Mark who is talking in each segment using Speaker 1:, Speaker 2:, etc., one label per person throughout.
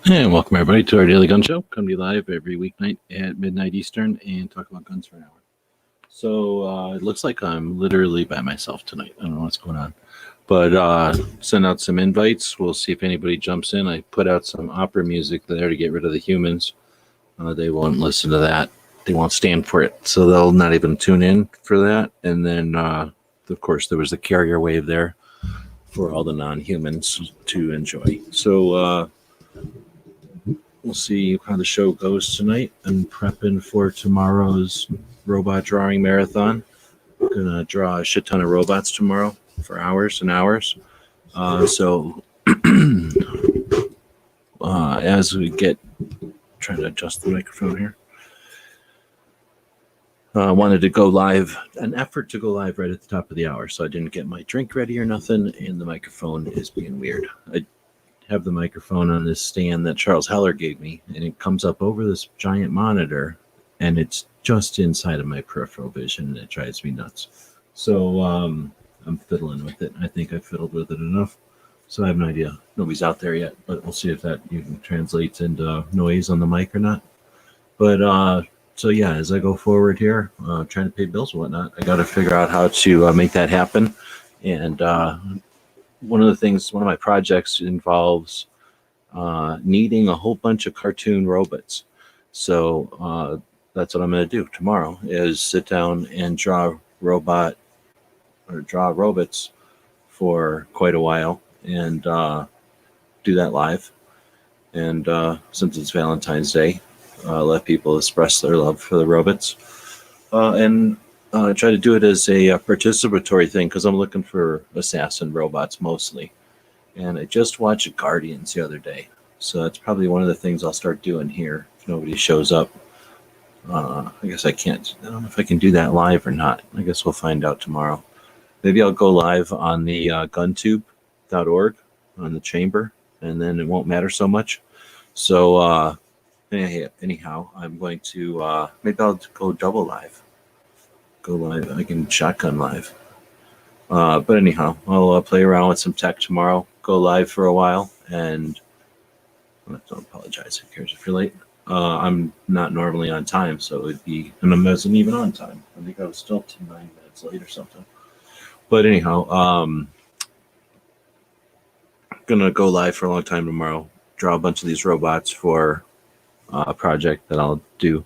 Speaker 1: And welcome everybody to our Daily Gun Show. Come to you live every weeknight at midnight Eastern and talk about guns for an hour. So it looks like I'm literally by myself tonight. I don't know what's going on. But send out some invites. We'll see if anybody jumps in. I put out some opera music there to get rid of the humans. They won't listen to that. They won't stand for it. So they'll not even tune in for that. And then, of course, there was the carrier wave there for all the non-humans to enjoy. So we'll see how the show goes tonight. I'm prepping for tomorrow's robot drawing marathon. I'm going to draw a shit ton of robots tomorrow for hours and hours. So as we get, trying to adjust the microphone here. I wanted to go live, an effort to go live right at the top of the hour. So I didn't get my drink ready or nothing. And the microphone is being weird. I have the microphone on this stand that Charles Heller gave me, and it comes up over this giant monitor, and it's just inside of my peripheral vision, and it drives me nuts. So I'm fiddling with it. I think I fiddled with it enough. So I have no idea. Nobody's out there yet, but we'll see if that even translates into noise on the mic or not. But so yeah, as I go forward here, trying to pay bills and whatnot, I got to figure out how to make that happen. And one of my projects involves needing a whole bunch of cartoon robots. So that's what I'm going to do tomorrow, is sit down and draw robots for quite a while and do that live. And since it's Valentine's Day, let people express their love for the robots. And try to do it as a participatory thing, because I'm looking for assassin robots mostly. And I just watched Guardians the other day. So that's probably one of the things I'll start doing here if nobody shows up. I guess I can't. I don't know if I can do that live or not. I guess we'll find out tomorrow. Maybe I'll go live on the guntube.org on the chamber, and then it won't matter so much. So anyhow, I'm going to, maybe I'll go double live. Go live. I can shotgun live. But anyhow, I'll play around with some tech tomorrow, go live for a while, and don't apologize. Who cares if you're late? I'm not normally on time, so it'd be, and I wasn't even on time. I think I was still 9 minutes late or something. But anyhow, I'm going to go live for a long time tomorrow, draw a bunch of these robots for a project that I'll do.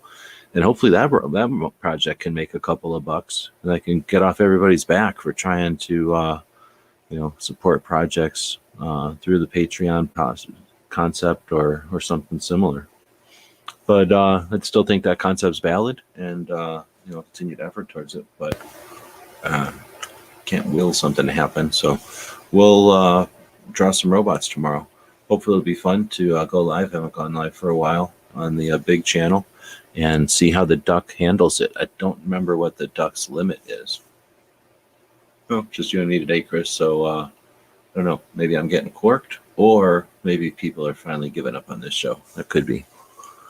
Speaker 1: And hopefully that project can make a couple of bucks, and I can get off everybody's back for trying to, support projects through the Patreon concept or something similar. But I'd still think that concept's valid, and continued effort towards it. But can't will something to happen. So we'll draw some robots tomorrow. Hopefully it'll be fun to go live. I haven't gone live for a while on the big channel, and see how the duck handles it. I don't remember what the duck's limit is. Oh, just you and me today, Chris. So I don't know. Maybe I'm getting corked, or maybe people are finally giving up on this show. That could be.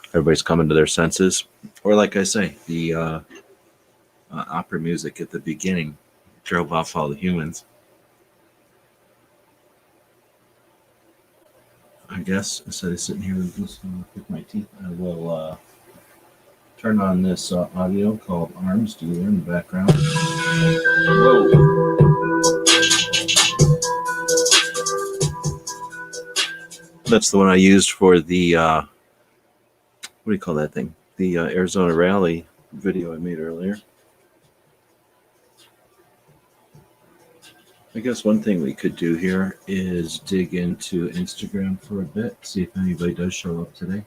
Speaker 1: Everybody's coming to their senses. Or like I say, the opera music at the beginning drove off all the humans. I guess instead of sitting here and pick my teeth, I will turn on this audio called Arms Dealer in the background. Whoa. That's the one I used for the, what do you call that thing? The Arizona Rally video I made earlier. I guess one thing we could do here is dig into Instagram for a bit, see if anybody does show up today.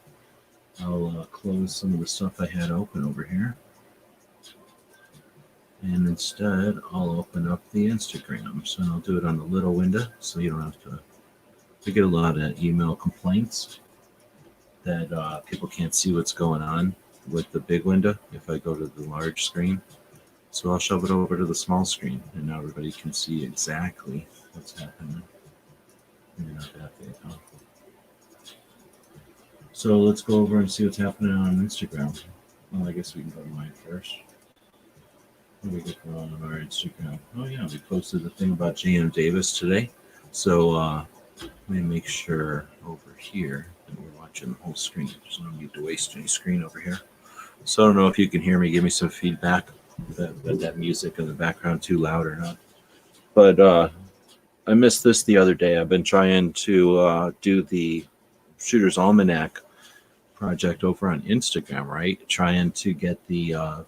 Speaker 1: I'll close some of the stuff I had open over here. And instead, I'll open up the Instagram. So I'll do it on the little window so you don't have to. I get a lot of email complaints that people can't see what's going on with the big window if I go to the large screen. So I'll shove it over to the small screen, and now everybody can see exactly what's happening. Maybe not that big, huh? So let's go over and see what's happening on Instagram. Well, I guess we can go to mine first. What do we get going on our Instagram? Oh yeah, we posted the thing about J.M. Davis today. So let me make sure over here that we're watching the whole screen. There's no need to waste any screen over here. So I don't know if you can hear me. Give me some feedback. That music in the background too loud or not. But I missed this the other day. I've been trying to do the Shooter's Almanac project over on Instagram, right? Trying to get the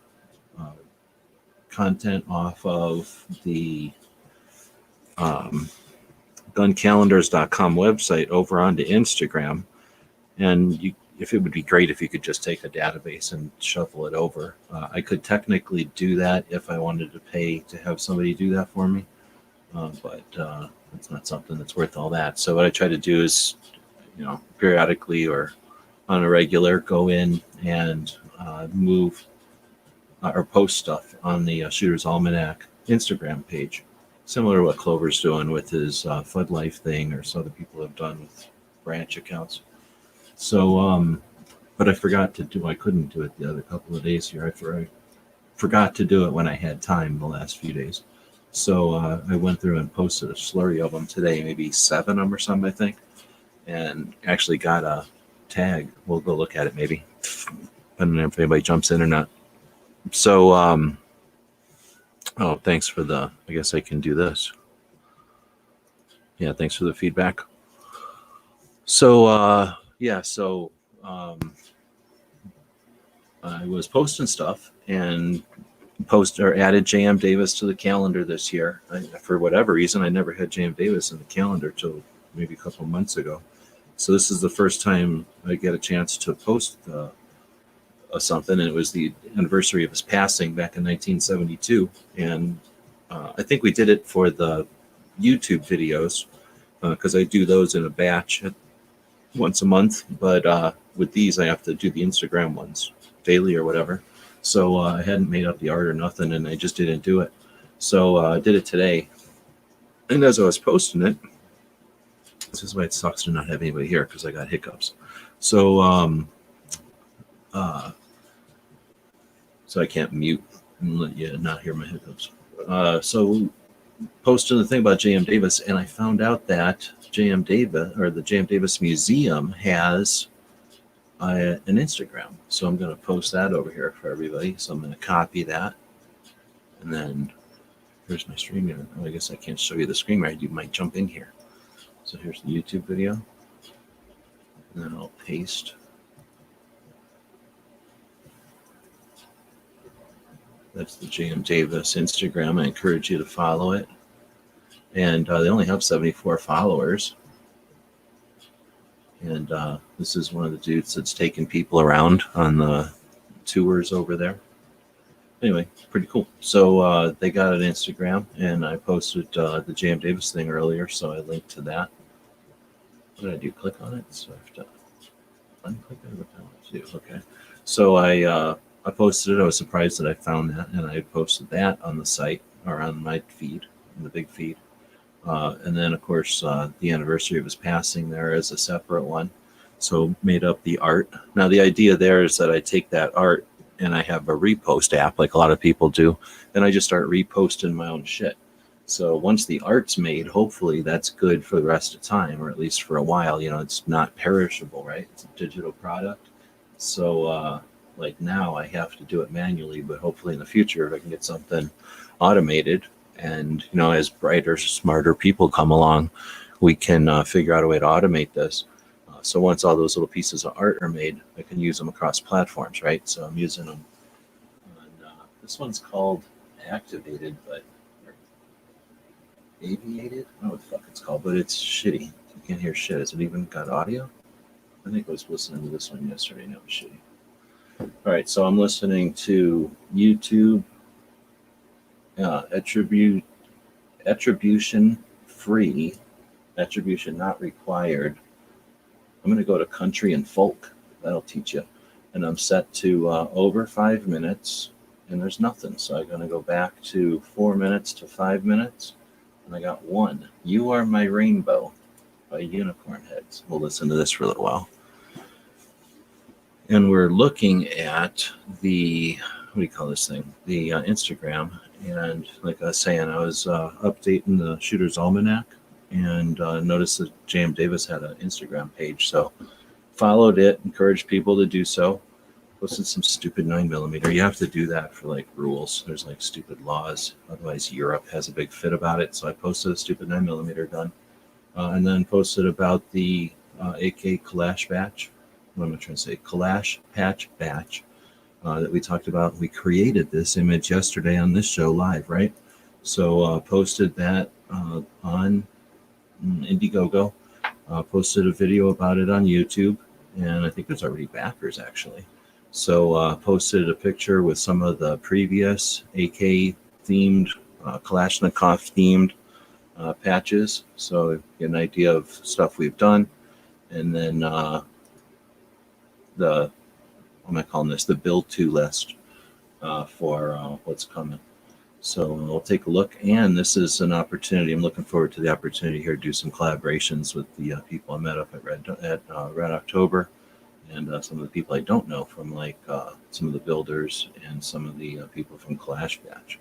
Speaker 1: content off of the guncalendars.com website over onto Instagram. And if it would be great if you could just take a database and shuffle it over. I could technically do that if I wanted to pay to have somebody do that for me, but it's not something that's worth all that. So what I try to do is, periodically or on a regular, go in and move or post stuff on the Shooter's Almanac Instagram page, similar to what Clover's doing with his Fud Life thing, or some other people have done with branch accounts. So, but I forgot to do. I couldn't do it the other couple of days here. I forgot to do it when I had time the last few days. So I went through and posted a slurry of them today, maybe 7 of them or something, I think, and actually got a tag. We'll go look at it maybe, depending on if anybody jumps in or not. So, oh, thanks for the. I guess I can do this. Yeah, thanks for the feedback. So. Yeah, so I was posting stuff and added J.M. Davis to the calendar this year. For whatever reason, I never had J.M. Davis in the calendar till maybe a couple of months ago. So this is the first time I get a chance to post something, and it was the anniversary of his passing back in 1972. And I think we did it for the YouTube videos because I do those in a batch once a month, but with these I have to do the Instagram ones daily or whatever. So I hadn't made up the art or nothing, and I just didn't do it. So I did it today, and as I was posting it, this is why it sucks to not have anybody here, because I got hiccups. So so I can't mute and let you not hear my hiccups. So posting the thing about J.M. Davis, and I found out that J.M. Davis, or the J.M. Davis Museum, has an Instagram. So I'm going to post that over here for everybody. So I'm going to copy that. And then here's my screen. I guess I can't show you the screen right. You might jump in here. So here's the YouTube video. And then I'll paste. That's the J.M. Davis Instagram. I encourage you to follow it. And they only have 74 followers. And this is one of the dudes that's taking people around on the tours over there. Anyway, pretty cool. So they got an Instagram, and I posted the J.M. Davis thing earlier, so I linked to that. What did I do? Click on it? So I have to unclick it? What do I do? Okay. So I posted it. I was surprised that I found that, and I posted that on the site, or on my feed, in the big feed. And then, of course, the anniversary of his passing there is a separate one. So made up the art. Now, the idea there is that I take that art and I have a repost app like a lot of people do. And I just start reposting my own shit. So once the art's made, hopefully that's good for the rest of time, or at least for a while. It's not perishable, right? It's a digital product. So like now I have to do it manually, but hopefully in the future, if I can get something automated and, as brighter, smarter people come along, we can figure out a way to automate this. So once all those little pieces of art are made, I can use them across platforms, right? So I'm using them on, this one's called Activated, but Aviated? I don't know what the fuck it's called, but it's shitty. You can't hear shit. Has it even got audio? I think I was listening to this one yesterday and it was shitty. All right, so I'm listening to YouTube attribution free, attribution not required. I'm going to go to country and folk. That'll teach you. And I'm set to over 5 minutes, and there's nothing. So I'm going to go back to 4 minutes to 5 minutes, and I got one. You Are My Rainbow by Unicorn Heads. We'll listen to this for a little while. And we're looking at the, what do you call this thing? The Instagram. And like I was saying, I was updating the Shooter's Almanac and noticed that J.M. Davis had an Instagram page. So followed it, encouraged people to do so. Posted some stupid 9mm. You have to do that for like rules. There's like stupid laws. Otherwise, Europe has a big fit about it. So I posted a stupid 9mm gun. And then posted about the AK Kalash batch. What am I trying to say? Kalash patch batch that we talked about. We created this image yesterday on this show live, right? So posted that on Indiegogo. Posted a video about it on YouTube, and I think there's already backers actually. So posted a picture with some of the previous AK themed, Kalashnikov themed patches, so get an idea of stuff we've done. And then the, what am I calling this? The build to list for what's coming. So we'll take a look, and this is an opportunity. I'm looking forward to the opportunity here to do some collaborations with the people I met up at Red October, and some of the people I don't know from like some of the builders and some of the people from Clash Batch.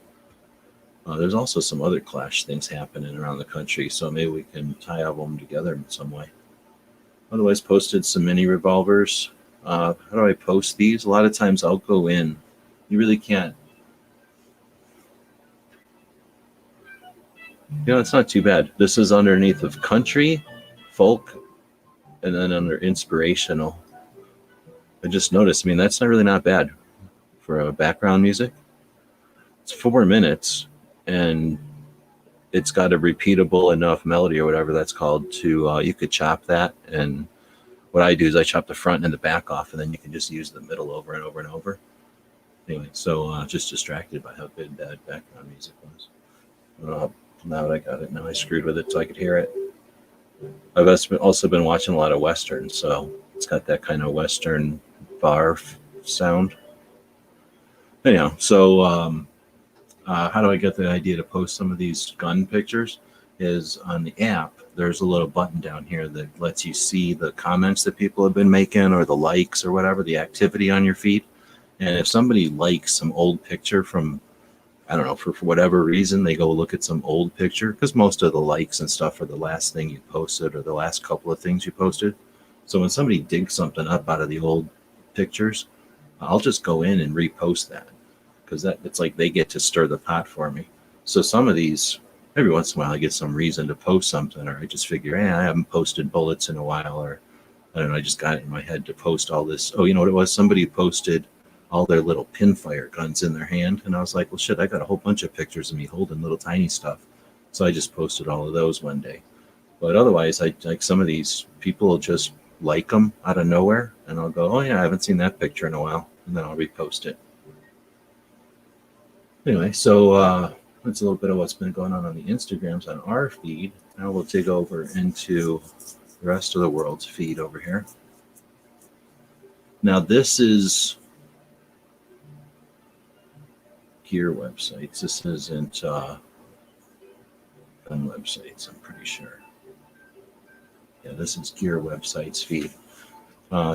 Speaker 1: There's also some other Clash things happening around the country, so maybe we can tie all of them together in some way. Otherwise, posted some mini revolvers. How do I post these? A lot of times I'll go in. You really can't. It's not too bad. This is underneath of country, folk, and then under inspirational. I just noticed, that's not really not bad for background music. It's 4 minutes, and it's got a repeatable enough melody or whatever that's called to, you could chop that. And what I do is I chop the front and the back off, and then you can just use the middle over and over and over. Anyway, so just distracted by how good that background music was. Now that I got it, now I screwed with it so I could hear it. I've also been watching a lot of Westerns, so it's got that kind of Western bar sound. Anyhow, so how do I get the idea to post some of these gun pictures? Is on the app, there's a little button down here that lets you see the comments that people have been making, or the likes or whatever, the activity on your feed. And if somebody likes some old picture from, I don't know, for whatever reason, they go look at some old picture, because most of the likes and stuff are the last thing you posted or the last couple of things you posted. So when somebody digs something up out of the old pictures, I'll just go in and repost that, because it's like they get to stir the pot for me. So some of these, every once in a while, I get some reason to post something, or I just figure, I haven't posted bullets in a while, or I don't know, I just got it in my head to post all this. Oh, you know what it was? Somebody posted all their little pinfire guns in their hand, and I was like, well, shit, I got a whole bunch of pictures of me holding little tiny stuff. So I just posted all of those one day. But otherwise, I like some of these people will just like them out of nowhere, and I'll go, oh yeah, I haven't seen that picture in a while, and then I'll repost it. Anyway, so that's a little bit of what's been going on the Instagrams on our feed. Now we'll dig over into the rest of the world's feed over here. Now this is gear websites. This isn't gun websites, I'm pretty sure. Yeah, this is gear websites feed.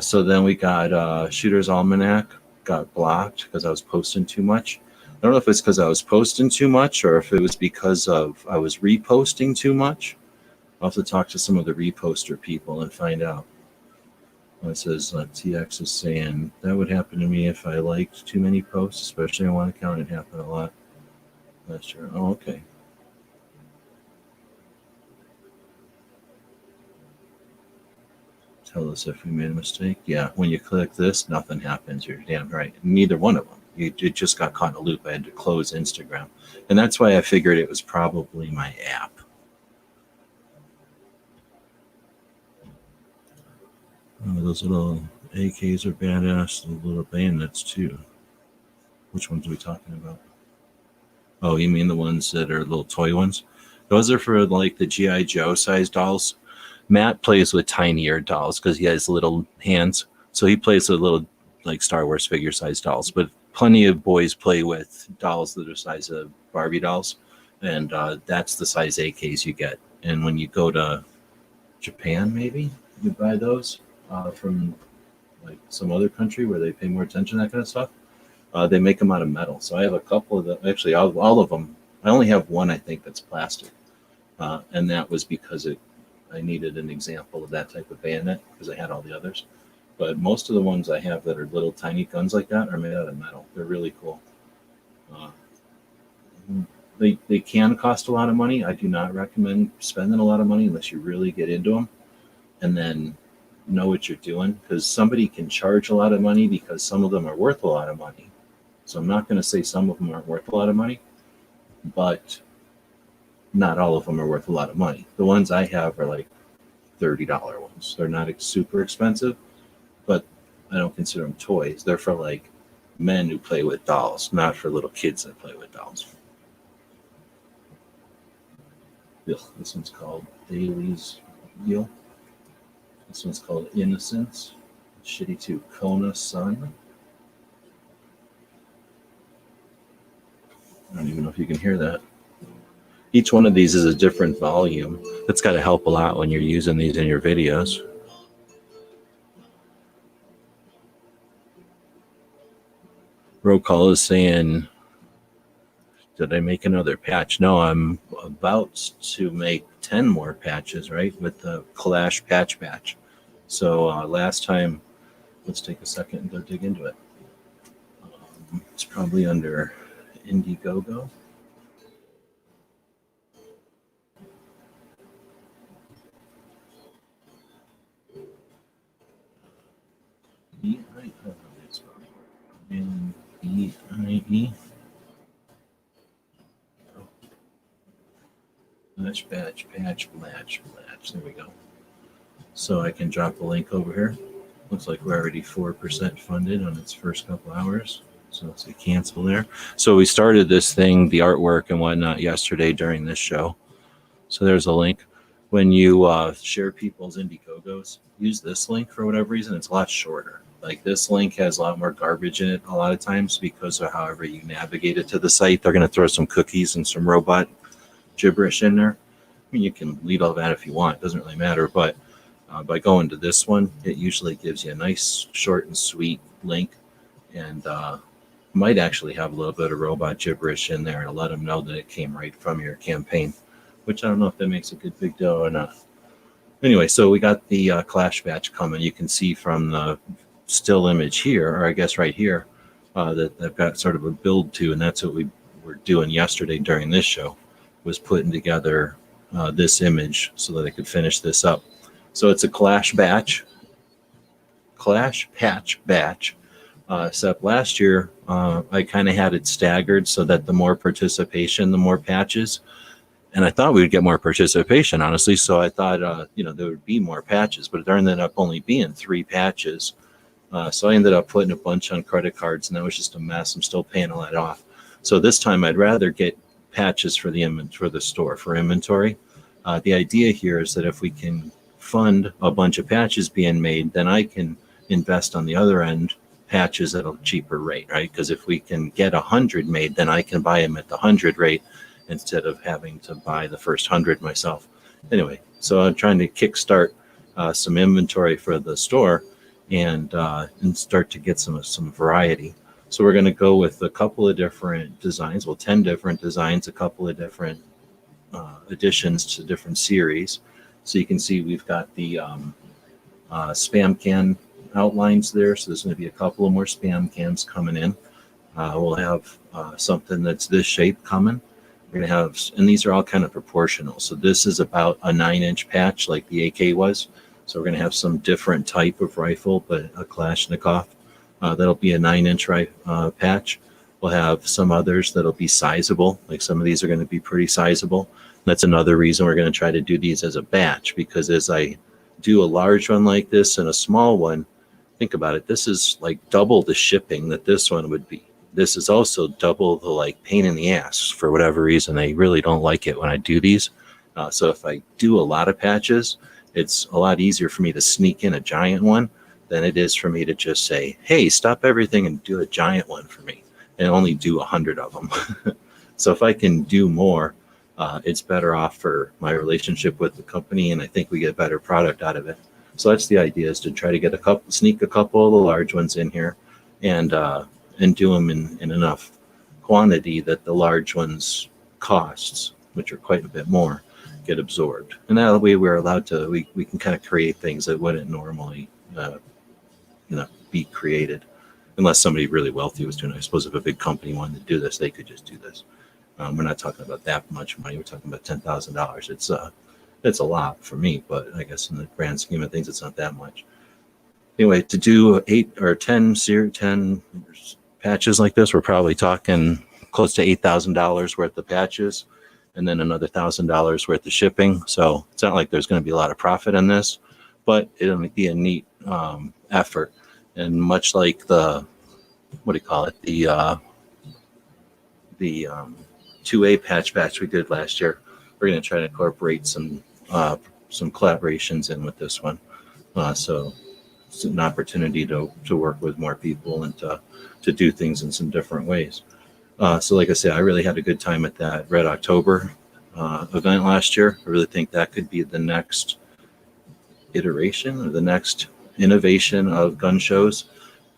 Speaker 1: So then we got Shooter's Almanac got blocked because I was posting too much. I don't know if it's because I was posting too much, or if it was because of I was reposting too much. I'll have to talk to some of the reposter people and find out. It says TX is saying that would happen to me if I liked too many posts, especially on one account. It happened a lot last year. Oh, okay. Tell us if we made a mistake. Yeah, when you click this, nothing happens. You're damn right. Neither one of them. It just got caught in a loop. I had to close Instagram. And that's why I figured it was probably my app. Oh, those little AKs are badass. The little bayonets, too. Which ones are we talking about? Oh, you mean the ones that are little toy ones? Those are for like the G.I. Joe size dolls. Matt plays with tinier dolls because he has little hands. So he plays with little like Star Wars figure size dolls. But plenty of boys play with dolls that are the size of Barbie dolls. And that's the size AKs you get. And when you go to Japan, maybe you buy those from like some other country where they pay more attention to that kind of stuff. They make them out of metal. So I have a couple of them. Actually, all of them. I only have one, I think, that's plastic. And that was because I needed an example of that type of bayonet because I had all the others. But most of the ones I have that are little tiny guns like that are made out of metal. They're really cool. They can cost a lot of money. I do not recommend spending a lot of money unless you really get into them and then know what you're doing, because somebody can charge a lot of money because some of them are worth a lot of money. So I'm not going to say some of them aren't worth a lot of money, but not all of them are worth a lot of money. The ones I have are like $30 ones. They're not super expensive, but I don't consider them toys. They're for like men who play with dolls, not for little kids that play with dolls. Ugh, this one's called Daily's Deal. This one's called Innocence. Shitty 2 Kona Sun. I don't even know if you can hear that. Each one of these is a different volume. That's got to help a lot when you're using these in your videos. Roll call is saying, did I make another patch? No, I'm about to make 10 more patches, right? With the Clash patch. So last time, let's take a second and go dig into it. It's probably under Indiegogo. N-E-I-E. Patch. There we go. So I can drop the link over here. Looks like we're already 4% funded on its first couple hours. So let's say cancel there. So we started this thing, the artwork and whatnot, yesterday during this show. So there's a link. When you share people's Indiegogos, use this link for whatever reason. It's a lot shorter. Like this link has a lot more garbage in it a lot of times because of however you navigate it to the site. They're going to throw some cookies and some robot gibberish in there. I mean, you can leave all that if you want. It doesn't really matter. But by going to this one, it usually gives you a nice, short and sweet link. And might actually have a little bit of robot gibberish in there to let them know that it came right from your campaign, which I don't know if that makes a good big deal or not. Anyway, so we got the Clash batch coming. You can see from the still image here, or I guess right here, that I've got sort of a build to, and that's what we were doing yesterday during this show, was putting together this image so that I could finish this up. So it's a Clash patch batch. Except last year, I kind of had it staggered so that the more participation, the more patches. And I thought we would get more participation, honestly. So I thought, there would be more patches, but there ended up only being 3 patches. So I ended up putting a bunch on credit cards, and that was just a mess. I'm still paying all that off. So this time I'd rather get patches for the store, for inventory. The idea here is that if we can fund a bunch of patches being made, then I can invest on the other end patches at a cheaper rate, right? Because if we can get 100 made, then I can buy them at the 100 rate instead of having to buy the first 100 myself. Anyway, so I'm trying to kickstart some inventory for the store and start to get some variety. So we're going to go with a couple of different designs, 10 different designs, a couple of different additions to different series. So you can see we've got the spam can outlines there. So there's going to be a couple of more spam cans coming in. We'll have something that's this shape coming. We're going to have, and these are all kind of proportional. So this is about a 9-inch patch like the AK was. So we're going to have some different type of rifle, but a Kalashnikov. That'll be a 9-inch patch. We'll have some others that'll be sizable. Like some of these are going to be pretty sizable. That's another reason we're going to try to do these as a batch, because as I do a large one like this and a small one, think about it. This is like double the shipping that this one would be. This is also double the like pain in the ass for whatever reason. They really don't like it when I do these. So if I do a lot of patches, it's a lot easier for me to sneak in a giant one than it is for me to just say, hey, stop everything and do a giant one for me, and only do 100 of them. So if I can do more, it's better off for my relationship with the company, and I think we get better product out of it. So that's the idea, is to try to get sneak a couple of the large ones in here, and do them in enough quantity that the large ones costs, which are quite a bit more, get absorbed. And that way we're allowed to, we can kind of create things that wouldn't normally be created unless somebody really wealthy was doing it. I suppose if a big company wanted to do this, they could just do this. We're not talking about that much money. We're talking about $10,000. It's a lot for me, but I guess in the grand scheme of things, it's not that much. Anyway, to do 8 or 10 patches like this, we're probably talking close to $8,000 worth of patches, and then another $1,000 worth of shipping. So it's not like there's going to be a lot of profit in this, but it'll be a neat effort. And much like the, what do you call it, the 2A patch we did last year, we're going to try to incorporate some collaborations in with this one. So it's an opportunity to work with more people and to do things in some different ways. So like I said, I really had a good time at that Red October event last year. I really think that could be the next iteration or the next innovation of gun shows,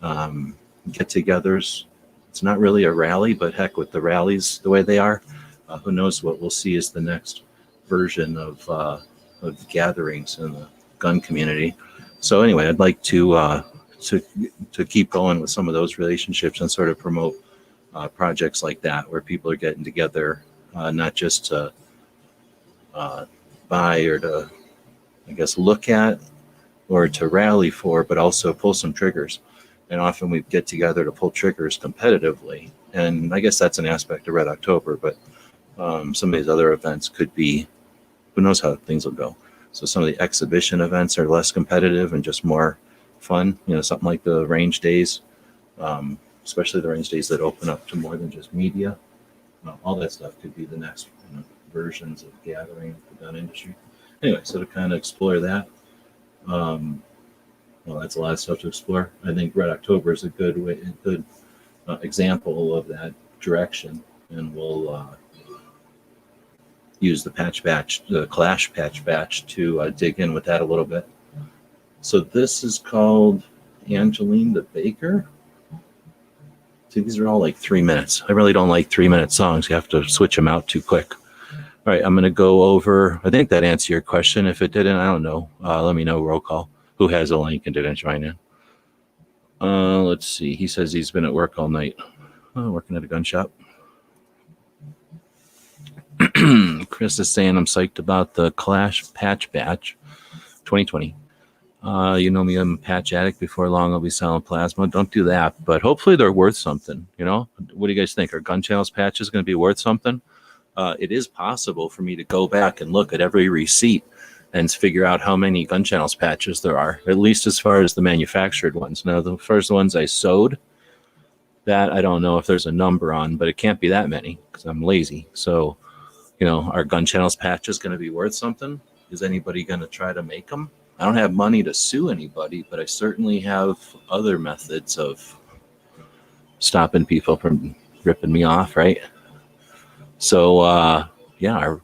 Speaker 1: get-togethers. It's not really a rally, but heck, with the rallies the way they are, who knows what we'll see as the next version of gatherings in the gun community. So anyway, I'd like to keep going with some of those relationships and sort of promote projects like that, where people are getting together, not just to buy or to, I guess, look at or to rally for, but also pull some triggers. And often we get together to pull triggers competitively. And I guess that's an aspect of Red October, but some of these other events could be, who knows how things will go. So some of the exhibition events are less competitive and just more fun, something like the range days, especially the range days that open up to more than just media. All that stuff could be the next versions of gathering the gun industry. Anyway, so to kind of explore that, well, that's a lot of stuff to explore. I think Red October is a good example of that direction, and we'll use the Clash patch batch to dig in with that a little bit. So this is called Angeline the Baker. See, these are all like 3 minutes. I really don't like 3-minute songs. You have to switch them out too quick. All right, I'm going to go over, I think that answered your question. If it didn't, I don't know. Let me know, roll call. Who has a link and didn't join in? Let's see. He says he's been at work all night. Working at a gun shop. Chris is saying I'm psyched about the Clash patch batch 2020. You know me, I'm a patch addict. Before long, I'll be selling plasma. Don't do that, but hopefully they're worth something. What do you guys think? Are Gun Channel's patches going to be worth something? It is possible for me to go back and look at every receipt and figure out how many Gun Channel's patches there are, at least as far as the manufactured ones. Now, the first ones I sewed, that I don't know if there's a number on, but it can't be that many because I'm lazy. So, are Gun Channel's patches going to be worth something? Is anybody going to try to make them? I don't have money to sue anybody, but I certainly have other methods of stopping people from ripping me off, right? So, are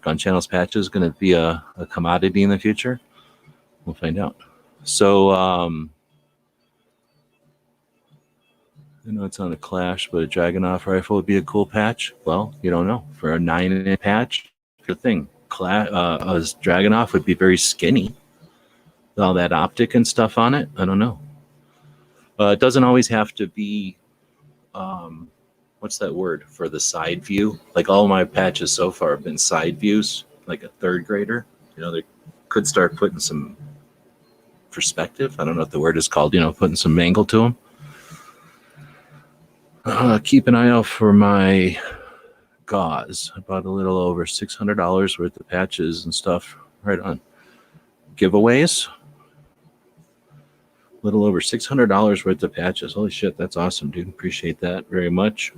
Speaker 1: Gun Channel's patches going to be a commodity in the future? We'll find out. So, it's on a Clash, but a Dragunov rifle would be a cool patch. Well, you don't know. For a 9-inch patch, the thing. A Dragunov would be very skinny with all that optic and stuff on it. I don't know. It doesn't always have to be, what's that word for the side view? Like all my patches so far have been side views, like a third grader. They could start putting some perspective. I don't know what the word is called, putting some angle to them. Keep an eye out for my gauze. I bought a little over $600 worth of patches and stuff. Right on. Giveaways. A little over $600 worth of patches. Holy shit, that's awesome, dude. Appreciate that very much.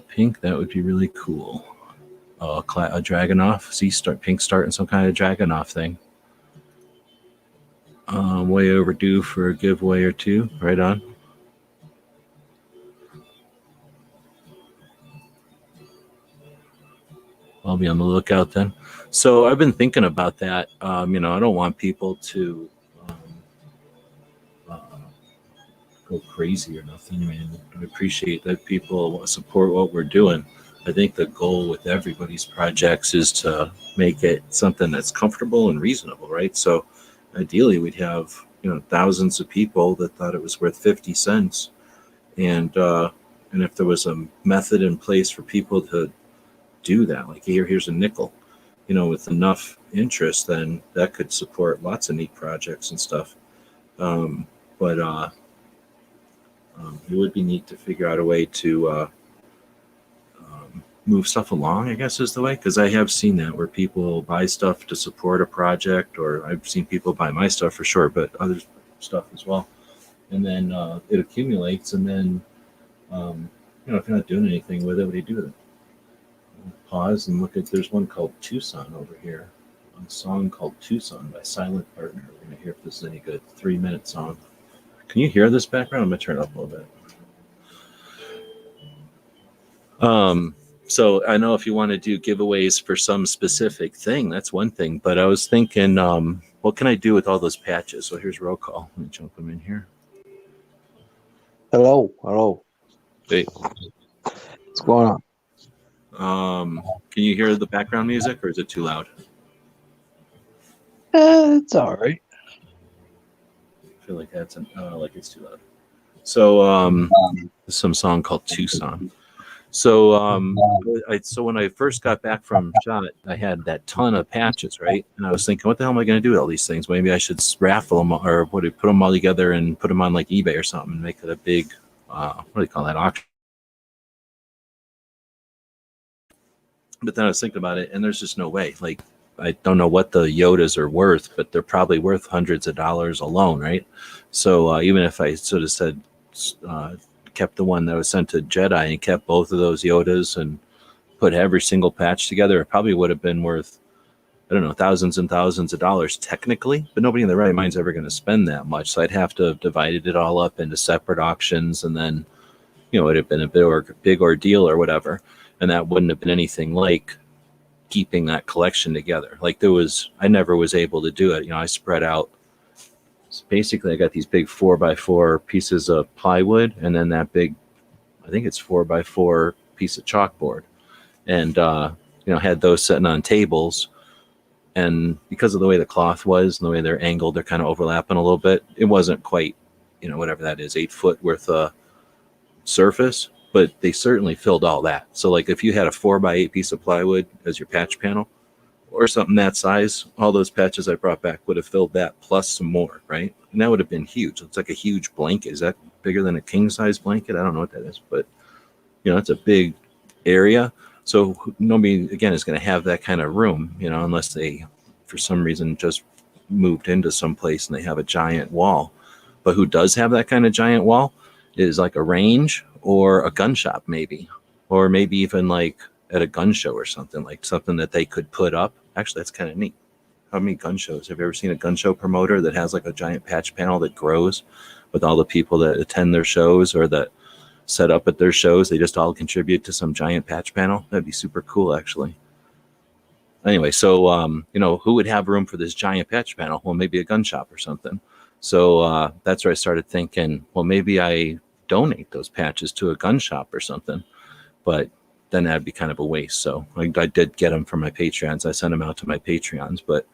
Speaker 1: Pink, that would be really cool. A Dragonoff. See, Pink starting some kind of Dragonoff thing. Way overdue for a giveaway or two. Right on. I'll be on the lookout then. So I've been thinking about that. I don't want people to go crazy or nothing. I mean, I appreciate that people support what we're doing. I think the goal with everybody's projects is to make it something that's comfortable and reasonable, right? So ideally we'd have, thousands of people that thought it was worth 50 cents. And if there was a method in place for people to do that, like here's a nickel, with enough interest, then that could support lots of neat projects and stuff. But it would be neat to figure out a way to move stuff along, I guess is the way, because I have seen that where people buy stuff to support a project, or I've seen people buy my stuff for sure, but other stuff as well. And then it accumulates, and then, if you're not doing anything with it, what do you do with it? Pause and look at, there's one called Tucson over here, a song called Tucson by Silent Partner. We're going to hear if this is any good. 3-minute song. Can you hear this background? I'm going to turn it up a little bit. So I know if you want to do giveaways for some specific thing, that's one thing, but I was thinking, what can I do with all those patches? So here's roll call. Let me jump them in here.
Speaker 2: Hello.
Speaker 1: Hey.
Speaker 2: What's going on?
Speaker 1: Can you hear the background music, or is it too loud?
Speaker 2: It's all right.
Speaker 1: I feel like that's like it's too loud. So some song called Tucson. So so when I first got back from shot, I had that ton of patches, right? And I was thinking, what the hell am I going to do with all these things? Maybe I should raffle them, or put them all together and put them on like eBay or something, and make it a big what do you call that, auction? But then I was thinking about it, and there's just no way. Like, I don't know what the Yodas are worth, but they're probably worth hundreds of dollars alone, right? So even if I sort of said, kept the one that was sent to Jedi and kept both of those Yodas and put every single patch together, it probably would have been worth, I don't know, thousands and thousands of dollars technically, but nobody in their right mind's ever going to spend that much. So I'd have to have divided it all up into separate auctions, and then, it would have been a big ordeal or whatever. And that wouldn't have been anything like keeping that collection together. Like I never was able to do it. I spread out. So basically, I got these big 4x4 pieces of plywood, and then that big, I think it's 4x4 piece of chalkboard, and had those sitting on tables. And because of the way the cloth was and the way they're angled, they're kind of overlapping a little bit. It wasn't quite, whatever that is, 8 foot worth of surface, but they certainly filled all that. So like if you had a 4x8 piece of plywood as your patch panel or something that size, all those patches I brought back would have filled that plus some more, right? And that would have been huge. It's like a huge blanket. Is that bigger than a king size blanket? I don't know what that is, but it's a big area. So nobody, again, is going to have that kind of room, unless they, for some reason, just moved into some place and they have a giant wall. But who does have that kind of giant wall is like a range or a gun shop, maybe, or maybe even like at a gun show or something, like something that they could put up. Actually, that's kind of neat. How many gun shows? Have you ever seen a gun show promoter that has like a giant patch panel that grows with all the people that attend their shows or that set up at their shows? They just all contribute to some giant patch panel. That'd be super cool, actually. Anyway, so, who would have room for this giant patch panel? Well, maybe a gun shop or something. So that's where I started thinking, well, maybe I donate those patches to a gun shop or something, but then that'd be kind of a waste. So I did get them from my Patreons. I sent them out to my Patreons, but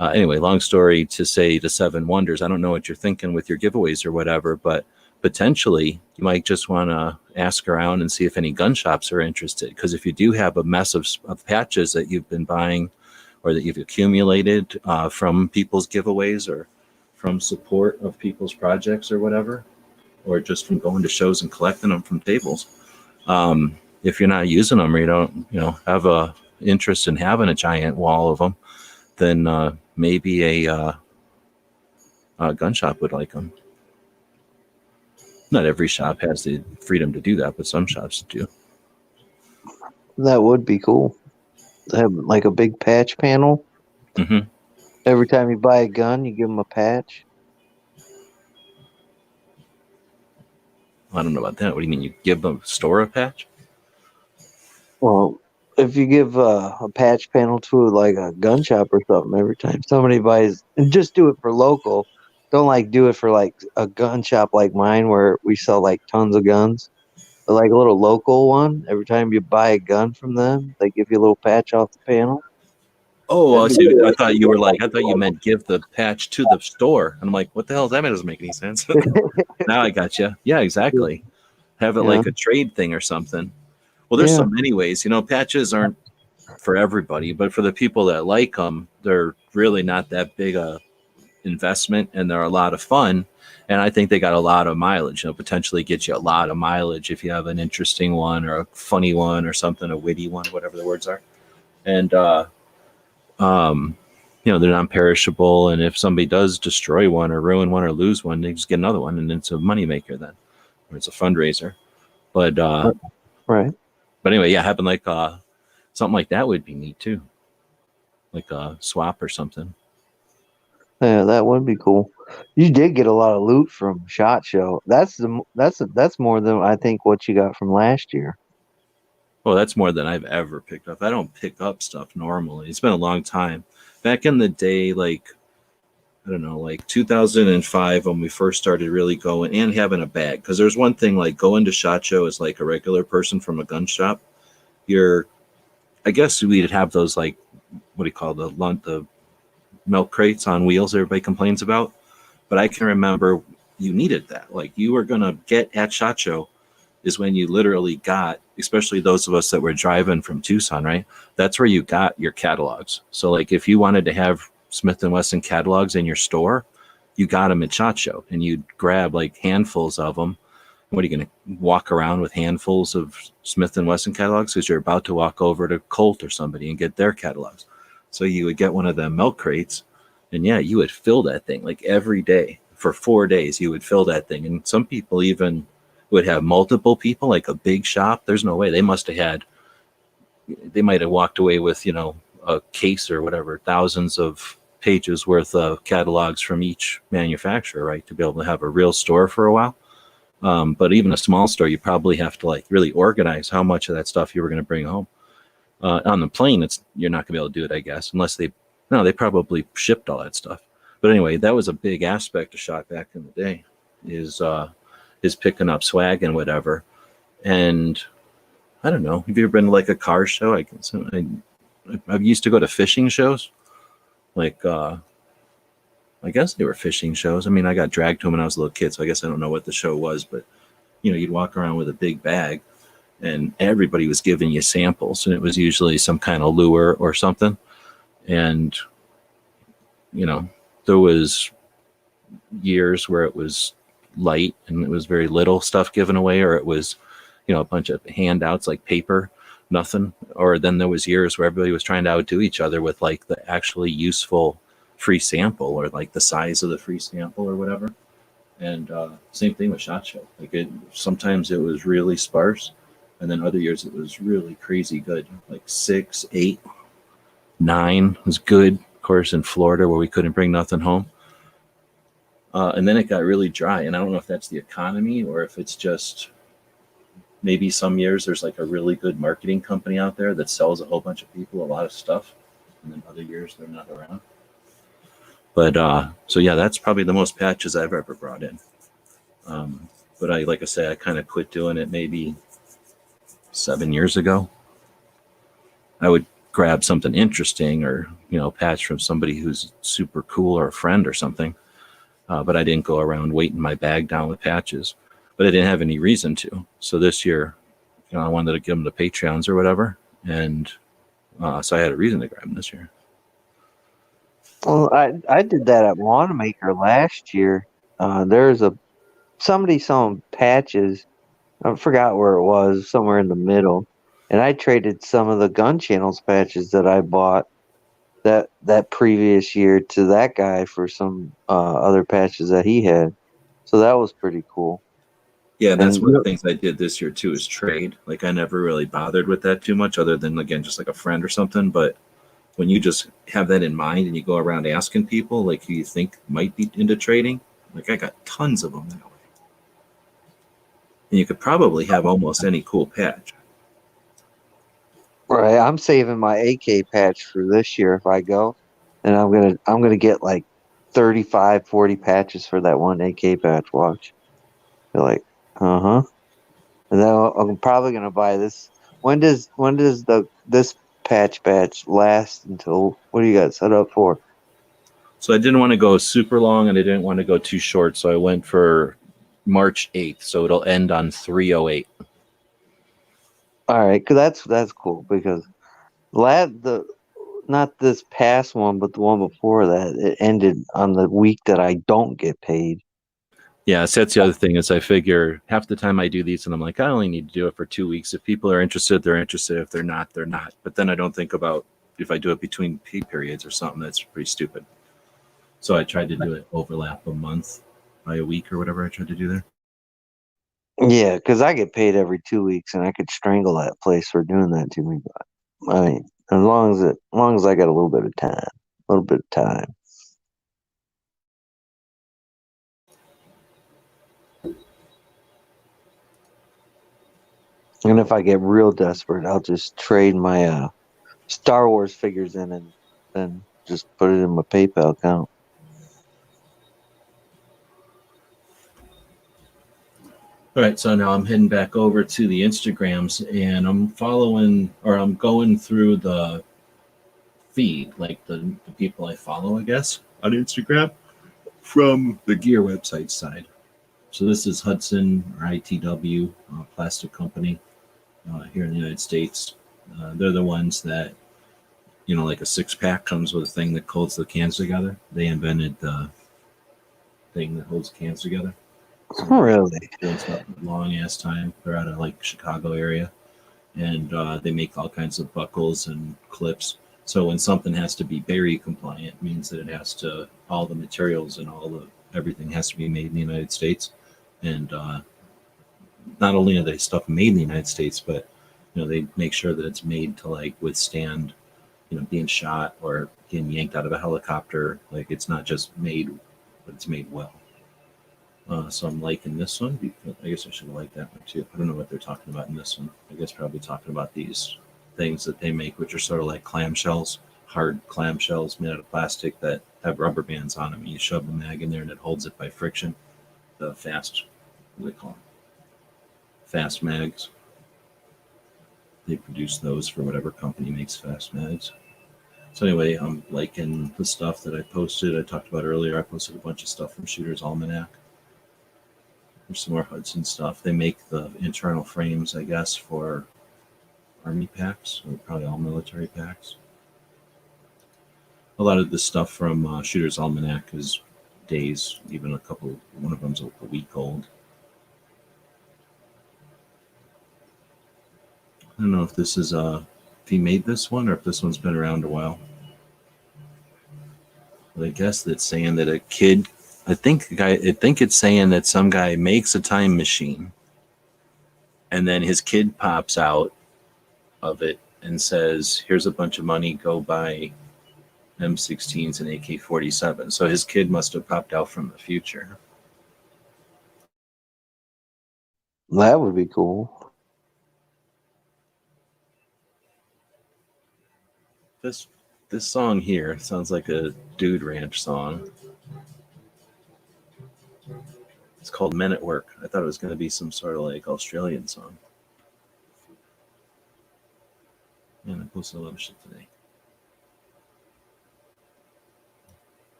Speaker 1: Anyway, long story to say the seven wonders. I don't know what you're thinking with your giveaways or whatever, but potentially you might just want to ask around and see if any gun shops are interested. Because if you do have a mess of patches that you've been buying or that you've accumulated from people's giveaways or from support of people's projects or whatever, or just from going to shows and collecting them from tables, if you're not using them or you don't, have a interest in having a giant wall of them, then maybe a gun shop would like them. Not every shop has the freedom to do that, but some shops do.
Speaker 2: That would be cool. To have like a big patch panel.
Speaker 1: Mm-hmm.
Speaker 2: Every time you buy a gun, you give them a patch.
Speaker 1: I don't know about that. What do you mean? You give a store a patch?
Speaker 2: Well, if you give a patch panel to like a gun shop or something, every time somebody buys, and just do it for local. Don't like do it for like a gun shop like mine where we sell like tons of guns. But like a little local one, every time you buy a gun from them, they give you a little patch off the panel.
Speaker 1: Oh, I
Speaker 2: That'd be
Speaker 1: see. I
Speaker 2: cool.
Speaker 1: thought you were like, I thought you meant give the patch to the store. And I'm like, what the hell is that? That doesn't make any sense. Now I got you. Yeah, exactly. Have it
Speaker 2: Yeah,
Speaker 1: like a trade thing or something. Well, there's
Speaker 2: yeah,
Speaker 1: so many ways. Patches aren't for everybody, but for the people that like them, they're really not that big a investment, and they're a lot of fun. And I think they got a lot of mileage. Potentially get you a lot of mileage if you have an interesting one or a funny one or something, a witty one, whatever the words are. And um, they're non-perishable. And if somebody does destroy one or ruin one or lose one, they just get another one, and it's a moneymaker then, or it's a fundraiser. But
Speaker 2: right.
Speaker 1: but anyway, yeah, having like something like that would be neat too, like a swap or something.
Speaker 2: Yeah, that would be cool. You did get a lot of loot from Shot Show. That's more than I think what you got from last year.
Speaker 1: Well, that's more than I've ever picked up. I don't pick up stuff normally. It's been a long time. Back in the day, like, I don't know, like 2005 when we first started really going and having a bag. Because there's one thing like going to SHOT Show as like a regular person from a gun shop. I guess we'd have those like, what do you call the milk crates on wheels everybody complains about. But I can remember you needed that. Like you were going to get at SHOT Show is when you literally got, especially those of us that were driving from Tucson, right? That's where you got your catalogs. So like if you wanted to have Smith & Wesson catalogs in your store, you got them at SHOT Show, and you'd grab like handfuls of them. What are you going to walk around with handfuls of Smith & Wesson catalogs because you're about to walk over to Colt or somebody and get their catalogs? So you would get one of them milk crates, and yeah, you would fill that thing like every day for 4 days. You would fill that thing, and some people even would have multiple people, like a big shop. There's no way they might have walked away with a case or whatever, thousands of pages worth of catalogs from each manufacturer, right, to be able to have a real store for a while. But even a small store, you probably have to like really organize how much of that stuff you were going to bring home. On the plane, you're not going to be able to do it, I guess, unless they probably shipped all that stuff. But anyway, that was a big aspect of SHOT back in the day, is picking up swag and whatever. And I don't know, have you ever been to like a car show? I used to go to fishing shows, like I guess they were fishing shows. I mean, I got dragged to them when I was a little kid, so I guess I don't know what the show was, but you'd walk around with a big bag and everybody was giving you samples, and it was usually some kind of lure or something. And there was years where it was light and it was very little stuff given away, or it was a bunch of handouts like paper, nothing. Or then there was years where everybody was trying to outdo each other with like the actually useful free sample, or like the size of the free sample or whatever. And same thing with SHOT Show. Like sometimes it was really sparse, and then other years it was really crazy good. Like 6, 8, 9 was good. Of course, in Florida where we couldn't bring nothing home. And then it got really dry, and I don't know if that's the economy or if it's just maybe some years there's like a really good marketing company out there that sells a whole bunch of people a lot of stuff, and then other years they're not around. But so yeah, that's probably the most patches I've ever brought in. But like I say, I kind of quit doing it maybe 7 years ago. I would grab something interesting or, patch from somebody who's super cool or a friend or something. But I didn't go around weighting my bag down with patches. But I didn't have any reason to. So this year, I wanted to give them to Patreons or whatever. And so I had a reason to grab them this year.
Speaker 2: Well, I did that at Wanamaker last year. There's somebody selling patches. I forgot where it was, somewhere in the middle. And I traded some of the gun channels patches that I bought that previous year to that guy for some other patches that he had. So that was pretty cool.
Speaker 1: Yeah,
Speaker 2: And
Speaker 1: that's one of the things I did this year too, is trade. Like I never really bothered with that too much, other than again just like a friend or something. But when you just have that in mind and you go around asking people like who you think might be into trading, like I got tons of them that way. And you could probably have almost any cool patch.
Speaker 2: right, I'm saving my AK patch for this year if I go, and I'm gonna get like 35, 40 patches for that one AK patch. Watch, they're like, uh-huh. And then I'm probably gonna buy this. When does this patch batch last until? What do you got set up for?
Speaker 1: So I didn't want to go super long and I didn't want to go too short. So I went for March 8th. So it'll end on 308.
Speaker 2: All right, cause that's cool because the not this past one, but the one before that, it ended on the week that I don't get paid.
Speaker 1: Yeah, so that's the other thing is I figure half the time I do these and I'm like, I only need to do it for 2 weeks. If people are interested, they're interested. If they're not, they're not. But then I don't think about if I do it between pay periods or something, that's pretty stupid. So I tried to do it overlap a month by a week or whatever I tried to do there.
Speaker 2: Yeah, because I get paid every 2 weeks, and I could strangle that place for doing that to me. But I mean, as long as I got a little bit of time. And if I get real desperate, I'll just trade my Star Wars figures in and then just put it in my PayPal account.
Speaker 1: All right, so now I'm heading back over to the Instagrams and I'm following or I'm going through the feed, like the people I follow, I guess, on Instagram from the gear website side. So this is Hudson or ITW, plastic company here in the United States. They're the ones that, like a 6-pack comes with a thing that holds the cans together. They invented the thing that holds cans together. So they've been
Speaker 2: Really?
Speaker 1: doing stuff a long ass time. They're out of like Chicago area, and they make all kinds of buckles and clips. So when something has to be berry compliant, it means that it has to all the materials and everything has to be made in the United States. And not only are they stuff made in the United States, but they make sure that it's made to like withstand being shot or getting yanked out of a helicopter. Like it's not just made, but it's made well. So I'm liking this one. Because I guess I should have liked that one too. I don't know what they're talking about in this one. I guess probably talking about these things that they make, which are sort of like clamshells, hard clamshells made out of plastic that have rubber bands on them. You shove the mag in there and it holds it by friction. The fast, what do they call them? Fast mags. They produce those for whatever company makes fast mags. So anyway, I'm liking the stuff that I posted. I talked about earlier. I posted a bunch of stuff from Shooter's Almanac. There's some more Hudson stuff. They make the internal frames, I guess, for army packs, or probably all military packs. A lot of the stuff from Shooter's Almanac is days, even one of them's a week old. I don't know if this is if he made this one or if this one's been around a while. But I guess that's saying that a kid. I think it's saying that some guy makes a time machine, and then his kid pops out of it and says, "Here's a bunch of money. Go buy M16s and AK-47." So his kid must have popped out from the future.
Speaker 2: That would be cool.
Speaker 1: This song here sounds like a Dude Ranch song. It's called Men at Work. I thought it was going to be some sort of like Australian song. And I posted a lot of shit today.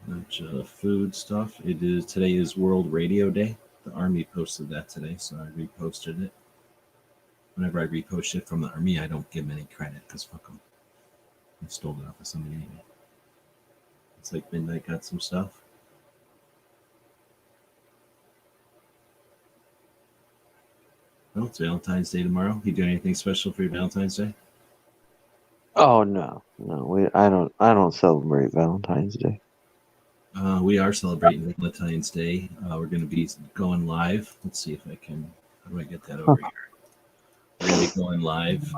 Speaker 1: Bunch of food stuff. Today is World Radio Day. The Army posted that today, so I reposted it. Whenever I repost shit from the Army, I don't give them any credit because fuck them. I stole it off of somebody anyway. It's like Midnight got some stuff. Well, it's Valentine's Day tomorrow. You doing anything special for your Valentine's Day?
Speaker 2: Oh no, I don't celebrate Valentine's Day.
Speaker 1: We are celebrating Valentine's Day. We're going to be going live. Let's see if I can. How do I get that over here? We're going to be going live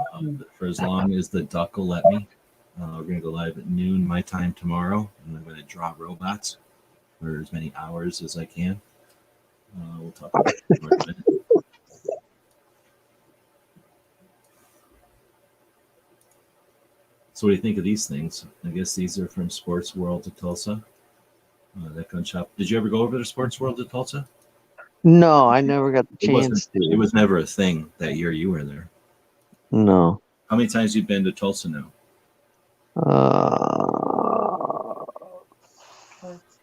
Speaker 1: for as long as the duck will let me. We're going to go live at noon my time tomorrow, and I'm going to draw robots for as many hours as I can. We'll talk about it in a minute. So what do you think of these things? I guess these are from Sports World of Tulsa. That gun shop. Did you ever go over to Sports World of Tulsa?
Speaker 2: No, I never got the chance to.
Speaker 1: It was never a thing that year you were there.
Speaker 2: No.
Speaker 1: How many times have you been to Tulsa now?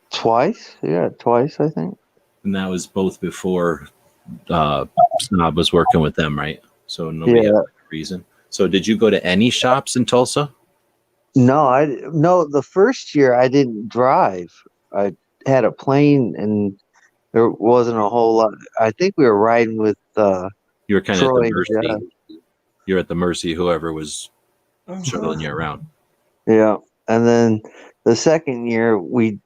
Speaker 2: Twice. Yeah, twice, I think.
Speaker 1: And that was both before Snob was working with them, right? So nobody had a reason. So did you go to any shops in Tulsa?
Speaker 2: No, the first year I didn't drive. I had a plane and there wasn't a whole lot. I think we were riding with
Speaker 1: You were kind of at
Speaker 2: Troy.
Speaker 1: the mercy. You're at the mercy of whoever was shuttling you around.
Speaker 2: Yeah. And then the second year we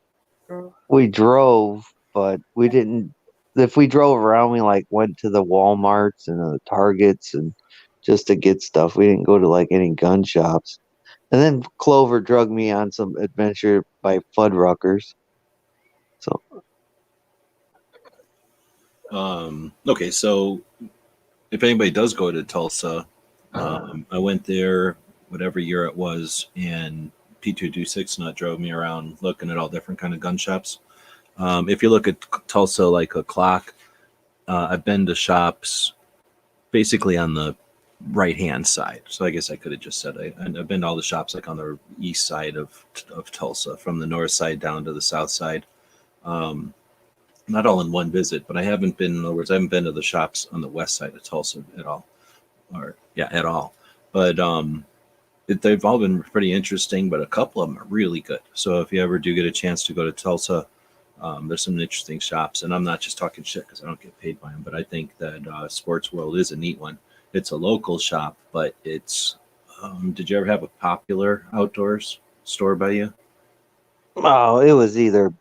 Speaker 2: drove, but we didn't. If we drove around, we like went to the Walmarts and the Targets and just to get stuff. We didn't go to like any gun shops. And then Clover drugged me on some adventure by Fuddruckers. So
Speaker 1: okay, so if anybody does go to Tulsa, I went there whatever year it was, and P226 not drove me around looking at all different kind of gun shops. If you look at Tulsa like a clock, I've been to shops basically on the right hand side. So I guess I could have just said I've been to all the shops like on the east side of Tulsa, from the north side down to the south side. Not all in one visit, but I haven't been. In other words, I haven't been to the shops on the west side of Tulsa at all, at all. But they've all been pretty interesting, but a couple of them are really good. So if you ever do get a chance to go to Tulsa, there's some interesting shops, and I'm not just talking shit because I don't get paid by them, but I think that Sports World is a neat one. It's a local shop, but it's. Did you ever have a Popular Outdoors store by you?
Speaker 2: oh, it was either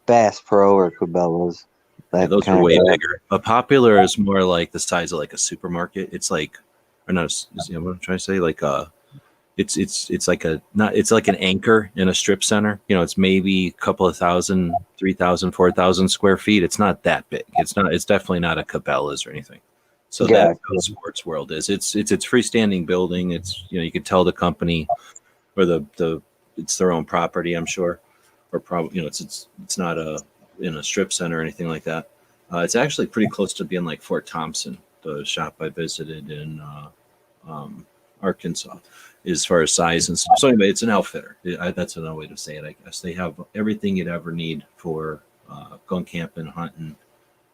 Speaker 2: Bass Pro or Cabela's.
Speaker 1: Yeah, those are way bigger. A Popular is more like the size of like a supermarket. It's like, or not. You know what I'm trying to say? Like it's like it's like an anchor in a strip center. You know, it's maybe a couple of 1,000, 3,000, 4,000 square feet. It's not that big. It's definitely not a Cabela's or anything. So that's how Sports World is. It's freestanding building. It's, you know, you can tell the company or the it's their own property, I'm sure, or probably, you know, it's not in a strip center or anything like that. It's actually pretty close to being like Fort Thompson, the shop I visited in Arkansas, as far as size and stuff. So anyway, it's an outfitter. That's another way to say it, I guess. They have everything you'd ever need for going camping, hunting,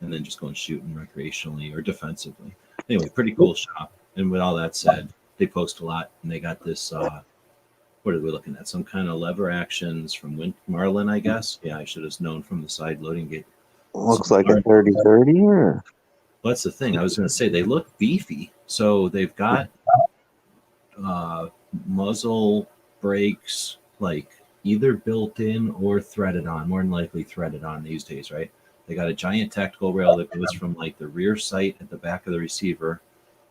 Speaker 1: and then just going shooting recreationally or defensively. Anyway, pretty cool shop. And with all that said, they post a lot, and they got this. What are we looking at? Some kind of lever actions from Marlin, I guess. Yeah, I should have known from the side loading gate.
Speaker 2: Looks like a 30-30 or.
Speaker 1: Well, that's the thing. I was going to say they look beefy. So they've got muzzle brakes, like either built in or threaded on. More than likely threaded on these days, right? They got a giant tactical rail that goes from like the rear sight at the back of the receiver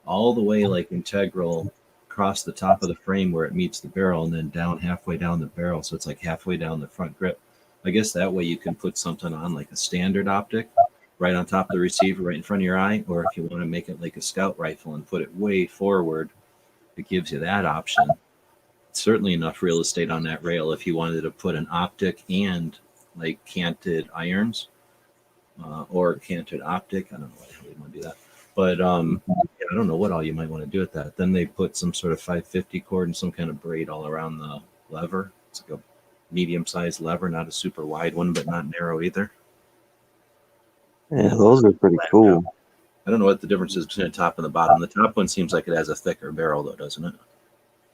Speaker 1: all the way like integral across the top of the frame where it meets the barrel, and then down halfway down the barrel. So it's like halfway down the front grip. I guess that way you can put something on like a standard optic right on top of the receiver, right in front of your eye. Or if you want to make it like a scout rifle and put it way forward, it gives you that option. Certainly enough real estate on that rail if you wanted to put an optic and like canted irons or canted optic. I don't know why you want to do that, but I don't know what all you might want to do with that. Then they put some sort of 550 cord and some kind of braid all around the lever. It's like a medium-sized lever, not a super wide one, but not narrow either.
Speaker 2: Yeah, those are pretty cool.
Speaker 1: I don't know what the difference is between the top and the bottom. The top one seems like it has a thicker barrel, though, doesn't it?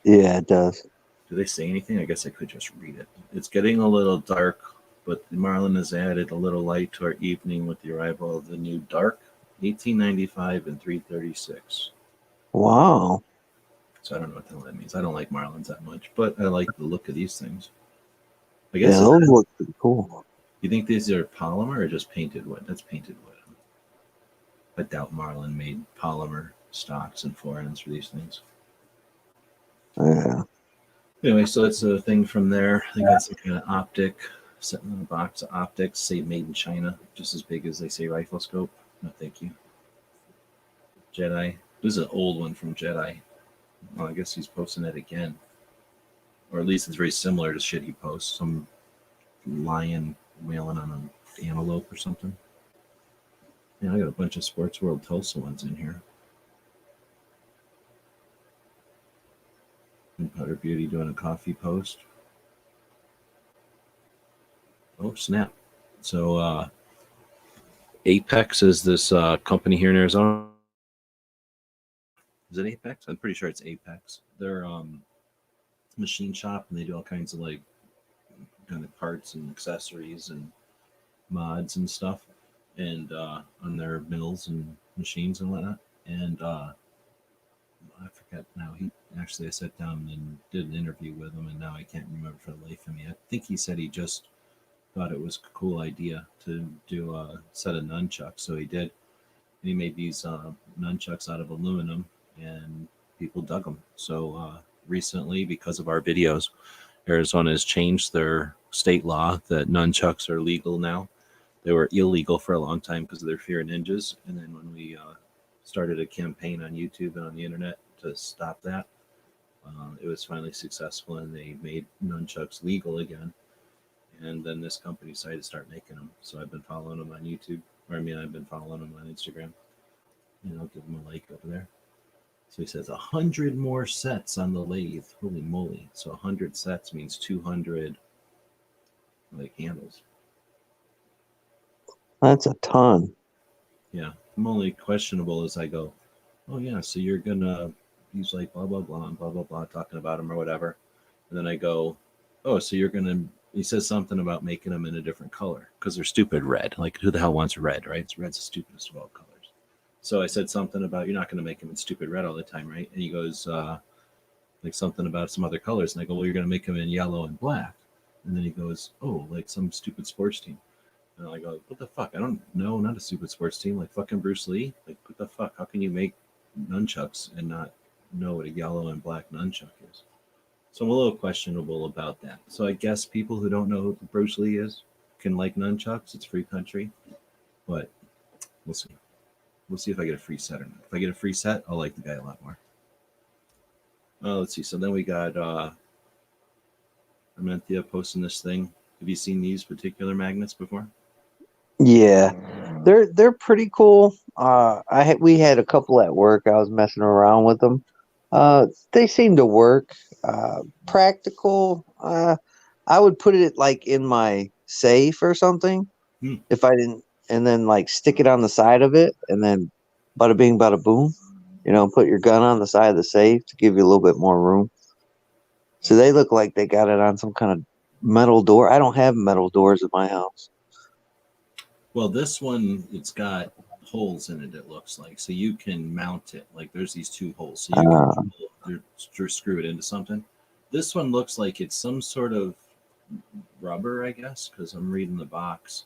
Speaker 2: Yeah, it does.
Speaker 1: Do they say anything? I guess I could just read it. It's getting a little dark, but Marlin has added a little light to our evening with the arrival of the new dark 1895 and 336.
Speaker 2: Wow.
Speaker 1: So I don't know what the hell that means. I don't like Marlins that much, but I like the look of these things. I
Speaker 2: Yeah,
Speaker 1: guess
Speaker 2: those look pretty cool.
Speaker 1: you think these are polymer or just painted wood? That's painted wood. I doubt Marlin made polymer stocks and forends for these things.
Speaker 2: Yeah.
Speaker 1: Anyway, so that's a thing from there. They got some kind of optic, sitting in a box of optics, say made in China, just as big as they say rifle scope. No, thank you. Jedi. This is an old one from Jedi. Well, I guess he's posting it again. Or at least it's very similar to shit he posts. Some lion wailing on an antelope or something. Yeah, I got a bunch of Sports World Tulsa ones in here. And Powder Beauty doing a coffee post. Oh, snap. So, Apex is this company here in Arizona. Is it Apex? I'm pretty sure it's Apex. They're machine shop, and they do all kinds of like kind of parts and accessories and mods and stuff, and on their mills and machines and whatnot. And I forget now. I sat down and did an interview with him, and now I can't remember for the life of me. I think he said he just thought it was a cool idea to do a set of nunchucks, so he did. And he made these nunchucks out of aluminum, and people dug them. So recently, because of our videos, Arizona has changed their state law that nunchucks are legal now. They were illegal for a long time because of their fear of ninjas, and then when we started a campaign on YouTube and on the internet to stop that, it was finally successful, and they made nunchucks legal again. And then this company decided to start making them. So I've been following them on YouTube. I've been following them on Instagram. And I'll give them a like over there. So he says 100 more sets on the lathe. Holy moly. So 100 sets means 200 like handles.
Speaker 2: That's a ton.
Speaker 1: Yeah. I'm only questionable as I go, oh yeah, so you're gonna use like blah blah blah and blah blah blah talking about them or whatever. And then I go, oh, so you're gonna he says something about making them in a different color because they're stupid red. Like who the hell wants red, right? Red's the stupidest of all colors. So I said something about you're not going to make them in stupid red all the time, right? And he goes like something about some other colors, and I go, well, you're going to make them in yellow and black. And then he goes, oh, like some stupid sports team. And I go, what the fuck? I don't know, not a stupid sports team, like fucking Bruce Lee. Like what the fuck? How can you make nunchucks and not know what a yellow and black nunchuck is? So I'm a little questionable about that. So I guess people who don't know who Bruce Lee is can like nunchucks. It's free country, but we'll see. We'll see if I get a free set or not. If I get a free set, I'll like the guy a lot more. Let's see. So then we got Armenthea posting this thing. Have you seen these particular magnets before?
Speaker 2: Yeah, they're pretty cool. We had a couple at work. I was messing around with them. They seem to work. Practical. I would put it like in my safe or something if I didn't, and then like stick it on the side of it, and then bada bing, bada boom. Put your gun on the side of the safe to give you a little bit more room. So they look like they got it on some kind of metal door. I don't have metal doors in my house.
Speaker 1: Well, this one, it's got holes in it, it looks like. So you can mount it. Like there's these two holes. So you can screw it into something. This one looks like it's some sort of rubber, I guess, because I'm reading the box.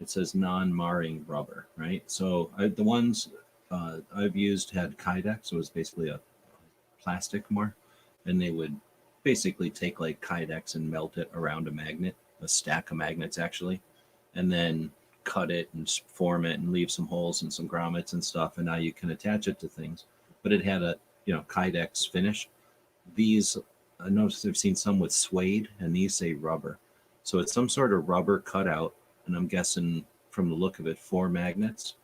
Speaker 1: It says non-marring rubber, right? So the ones I've used had Kydex. So it was basically a plastic more. And they would basically take like Kydex and melt it around a magnet, a stack of magnets actually, and then cut it and form it and leave some holes and some grommets and stuff. And now you can attach it to things. But it had a Kydex finish. These I noticed I've seen some with suede, and these say rubber. So it's some sort of rubber cutout, and I'm guessing from the look of it, 4 magnets.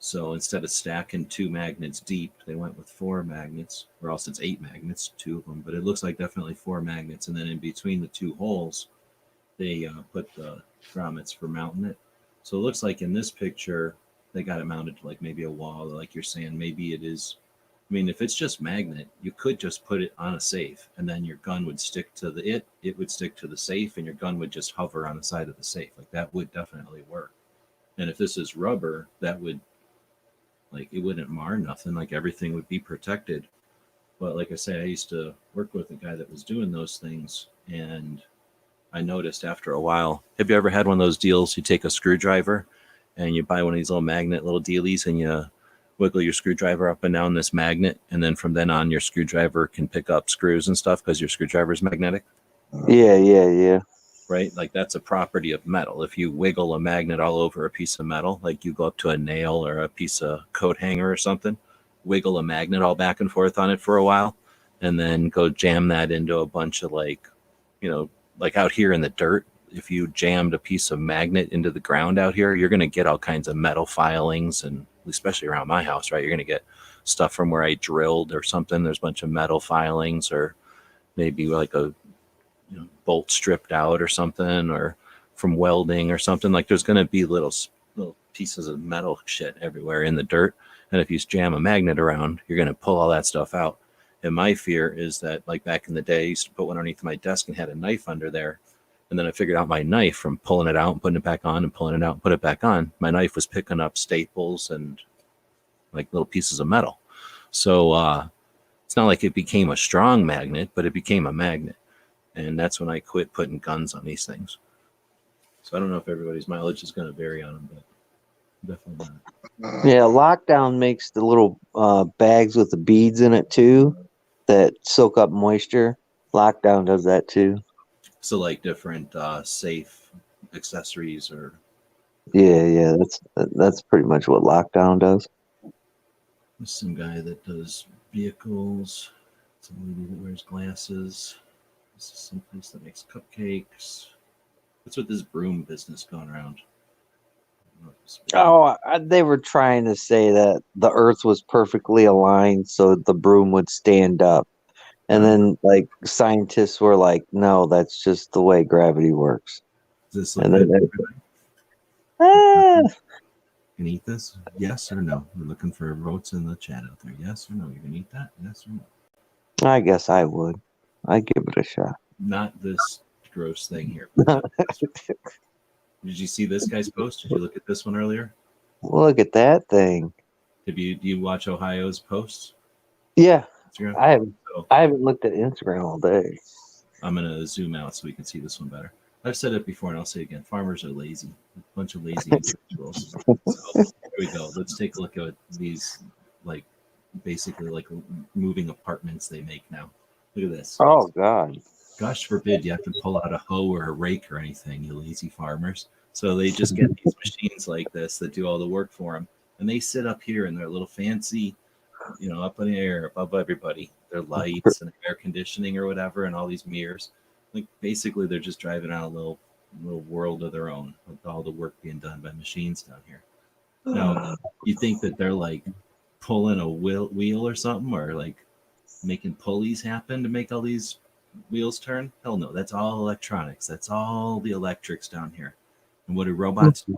Speaker 1: So instead of stacking 2 magnets deep, they went with 4 magnets, or else it's 8 magnets, 2 of them. But it looks like definitely 4 magnets. And then in between the 2 holes, they put the grommets for mounting it. So it looks like in this picture, they got it mounted to like maybe a wall, like you're saying. Maybe it is. I mean, if it's just magnet, you could just put it on a safe, and then your gun would stick to it would stick to the safe, and your gun would just hover on the side of the safe. Like that would definitely work. And if this is rubber, that would, like, it wouldn't mar nothing. Like everything would be protected. But like I say, I used to work with a guy that was doing those things, and I noticed after a while. Have you ever had one of those deals? You take a screwdriver and you buy one of these little magnet little dealies, and you wiggle your screwdriver up and down this magnet, and then from then on, your screwdriver can pick up screws and stuff because your screwdriver is magnetic.
Speaker 2: Yeah.
Speaker 1: Right? Like that's a property of metal. If you wiggle a magnet all over a piece of metal, like you go up to a nail or a piece of coat hanger or something, wiggle a magnet all back and forth on it for a while, and then go jam that into a bunch of like out here in the dirt. If you jammed a piece of magnet into the ground out here, you're going to get all kinds of metal filings, and especially around my house, right? You're going to get stuff from where I drilled or something. There's a bunch of metal filings, or maybe like a bolt stripped out or something, or from welding or something. Like there's going to be little pieces of metal shit everywhere in the dirt. And if you jam a magnet around, you're going to pull all that stuff out. And my fear is that, like back in the day, I used to put one underneath my desk and had a knife under there. And then I figured out my knife from pulling it out and putting it back on and pulling it out and put it back on. My knife was picking up staples and like little pieces of metal. So it's not like it became a strong magnet, but it became a magnet. And that's when I quit putting guns on these things. So I don't know if everybody's mileage is going to vary on them, but definitely not.
Speaker 2: Yeah, Lockdown makes the little bags with the beads in it too that soak up moisture. Lockdown does that too.
Speaker 1: So like different safe accessories or...
Speaker 2: Yeah, that's pretty much what Lockdown does.
Speaker 1: There's some guy that does vehicles. Some lady that wears glasses. This is some place that makes cupcakes. What's with this broom business going around?
Speaker 2: Oh, they were trying to say that the Earth was perfectly aligned so the broom would stand up. And then, like, scientists were like, no, that's just the way gravity works.
Speaker 1: Does this look
Speaker 2: And
Speaker 1: good?
Speaker 2: then
Speaker 1: Can you eat this? Yes or no? We're looking for votes in the chat out there. Yes or no? You can eat that? Yes or no?
Speaker 2: I guess I would. I'd give it a shot.
Speaker 1: Not this gross thing here. Did you see this guy's post? Did you look at this one earlier?
Speaker 2: Look at that thing.
Speaker 1: Do you watch Ohio's posts?
Speaker 2: Yeah.
Speaker 1: Instagram?
Speaker 2: I haven't looked at Instagram all day.
Speaker 1: I'm gonna zoom out so we can see this one better. I've said it before and I'll say it again. Farmers are lazy. A bunch of lazy individuals. So here we go. Let's take a look at these, like, basically like moving apartments they make now. Look at this.
Speaker 2: Oh God.
Speaker 1: Gosh forbid you have to pull out a hoe or a rake or anything, you lazy farmers. So they just get these machines like this that do all the work for them. And they sit up here in their little fancy, up in the air above everybody. Their lights and air conditioning or whatever, and all these mirrors. Like basically they're just driving out a little world of their own with all the work being done by machines down here. Now, you think that they're like pulling a wheel or something, or like making pulleys happen to make all these wheels turn? Hell no, that's all electronics. That's all the electrics down here. And what do robots do?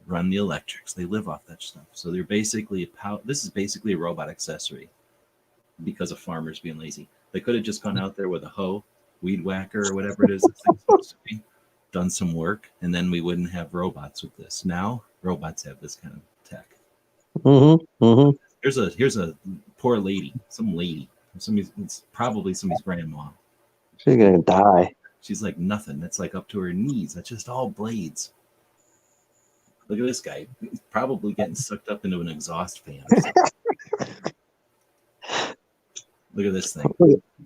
Speaker 1: Run the electrics. They live off that stuff. So they're basically this is basically a robot accessory because of farmers being lazy. They could have just gone out there with a hoe, weed whacker, or whatever it is this thing's supposed to be, done some work, and then we wouldn't have robots with this. Now robots have this kind of tech. Here's a poor lady, it's probably somebody's grandma.
Speaker 2: She's gonna die.
Speaker 1: She's like nothing. That's like up to her knees. That's just all blades. Look at this guy. He's probably getting sucked up into an exhaust fan. Look at this thing.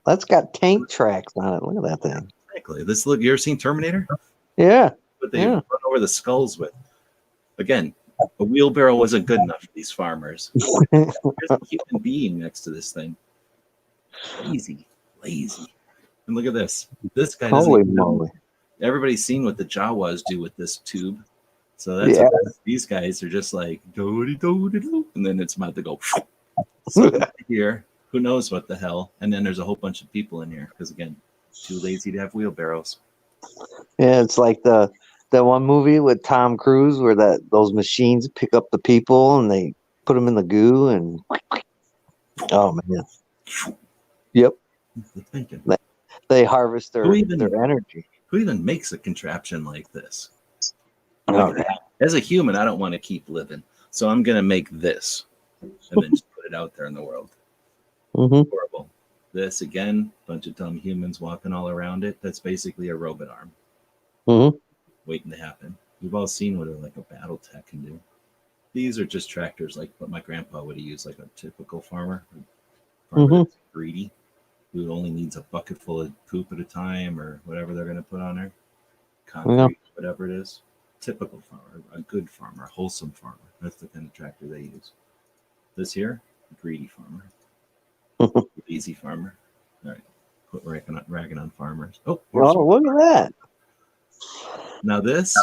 Speaker 2: That's got tank tracks on it. Look at that thing.
Speaker 1: Exactly. You ever seen Terminator?
Speaker 2: Yeah.
Speaker 1: But they run over the skulls with. Again, a wheelbarrow wasn't good enough for these farmers. There's a human being next to this thing. Lazy. And look at this. This guy doesn't
Speaker 2: Holy
Speaker 1: even know.
Speaker 2: moly.
Speaker 1: Everybody's seen what the Jawas do with this tube. So that's
Speaker 2: Yeah.
Speaker 1: what these guys are just like, do, and then it's about to go something here. Who knows what the hell? And then there's a whole bunch of people in here because again, too lazy to have wheelbarrows.
Speaker 2: Yeah, it's like that one movie with Tom Cruise where those machines pick up the people and they put them in the goo and oh man, yep,
Speaker 1: The thinking.
Speaker 2: they harvest
Speaker 1: Who
Speaker 2: their energy.
Speaker 1: makes a contraption like this?
Speaker 2: Oh,
Speaker 1: Like, as a human, I don't want to keep living, so I'm gonna make this and then just put it out there in the world.
Speaker 2: mm-hmm.
Speaker 1: Horrible. This again, bunch of dumb humans walking all around it. That's basically a robot arm
Speaker 2: Mm-hmm.
Speaker 1: waiting to happen. We've all seen what like a battle tech can do. These are just tractors like what my grandpa would have used, like a typical farmer
Speaker 2: Mm-hmm.
Speaker 1: that's greedy, who only needs a bucket full of poop at a time or whatever they're going to put on there,
Speaker 2: Yeah.
Speaker 1: concrete, whatever it is. Typical farmer, a good farmer, a wholesome farmer. That's the kind of tractor they use. This here, greedy farmer, lazy farmer. All right, quit ragging on farmers. Oh, here's
Speaker 2: Oh, look at that.
Speaker 1: now this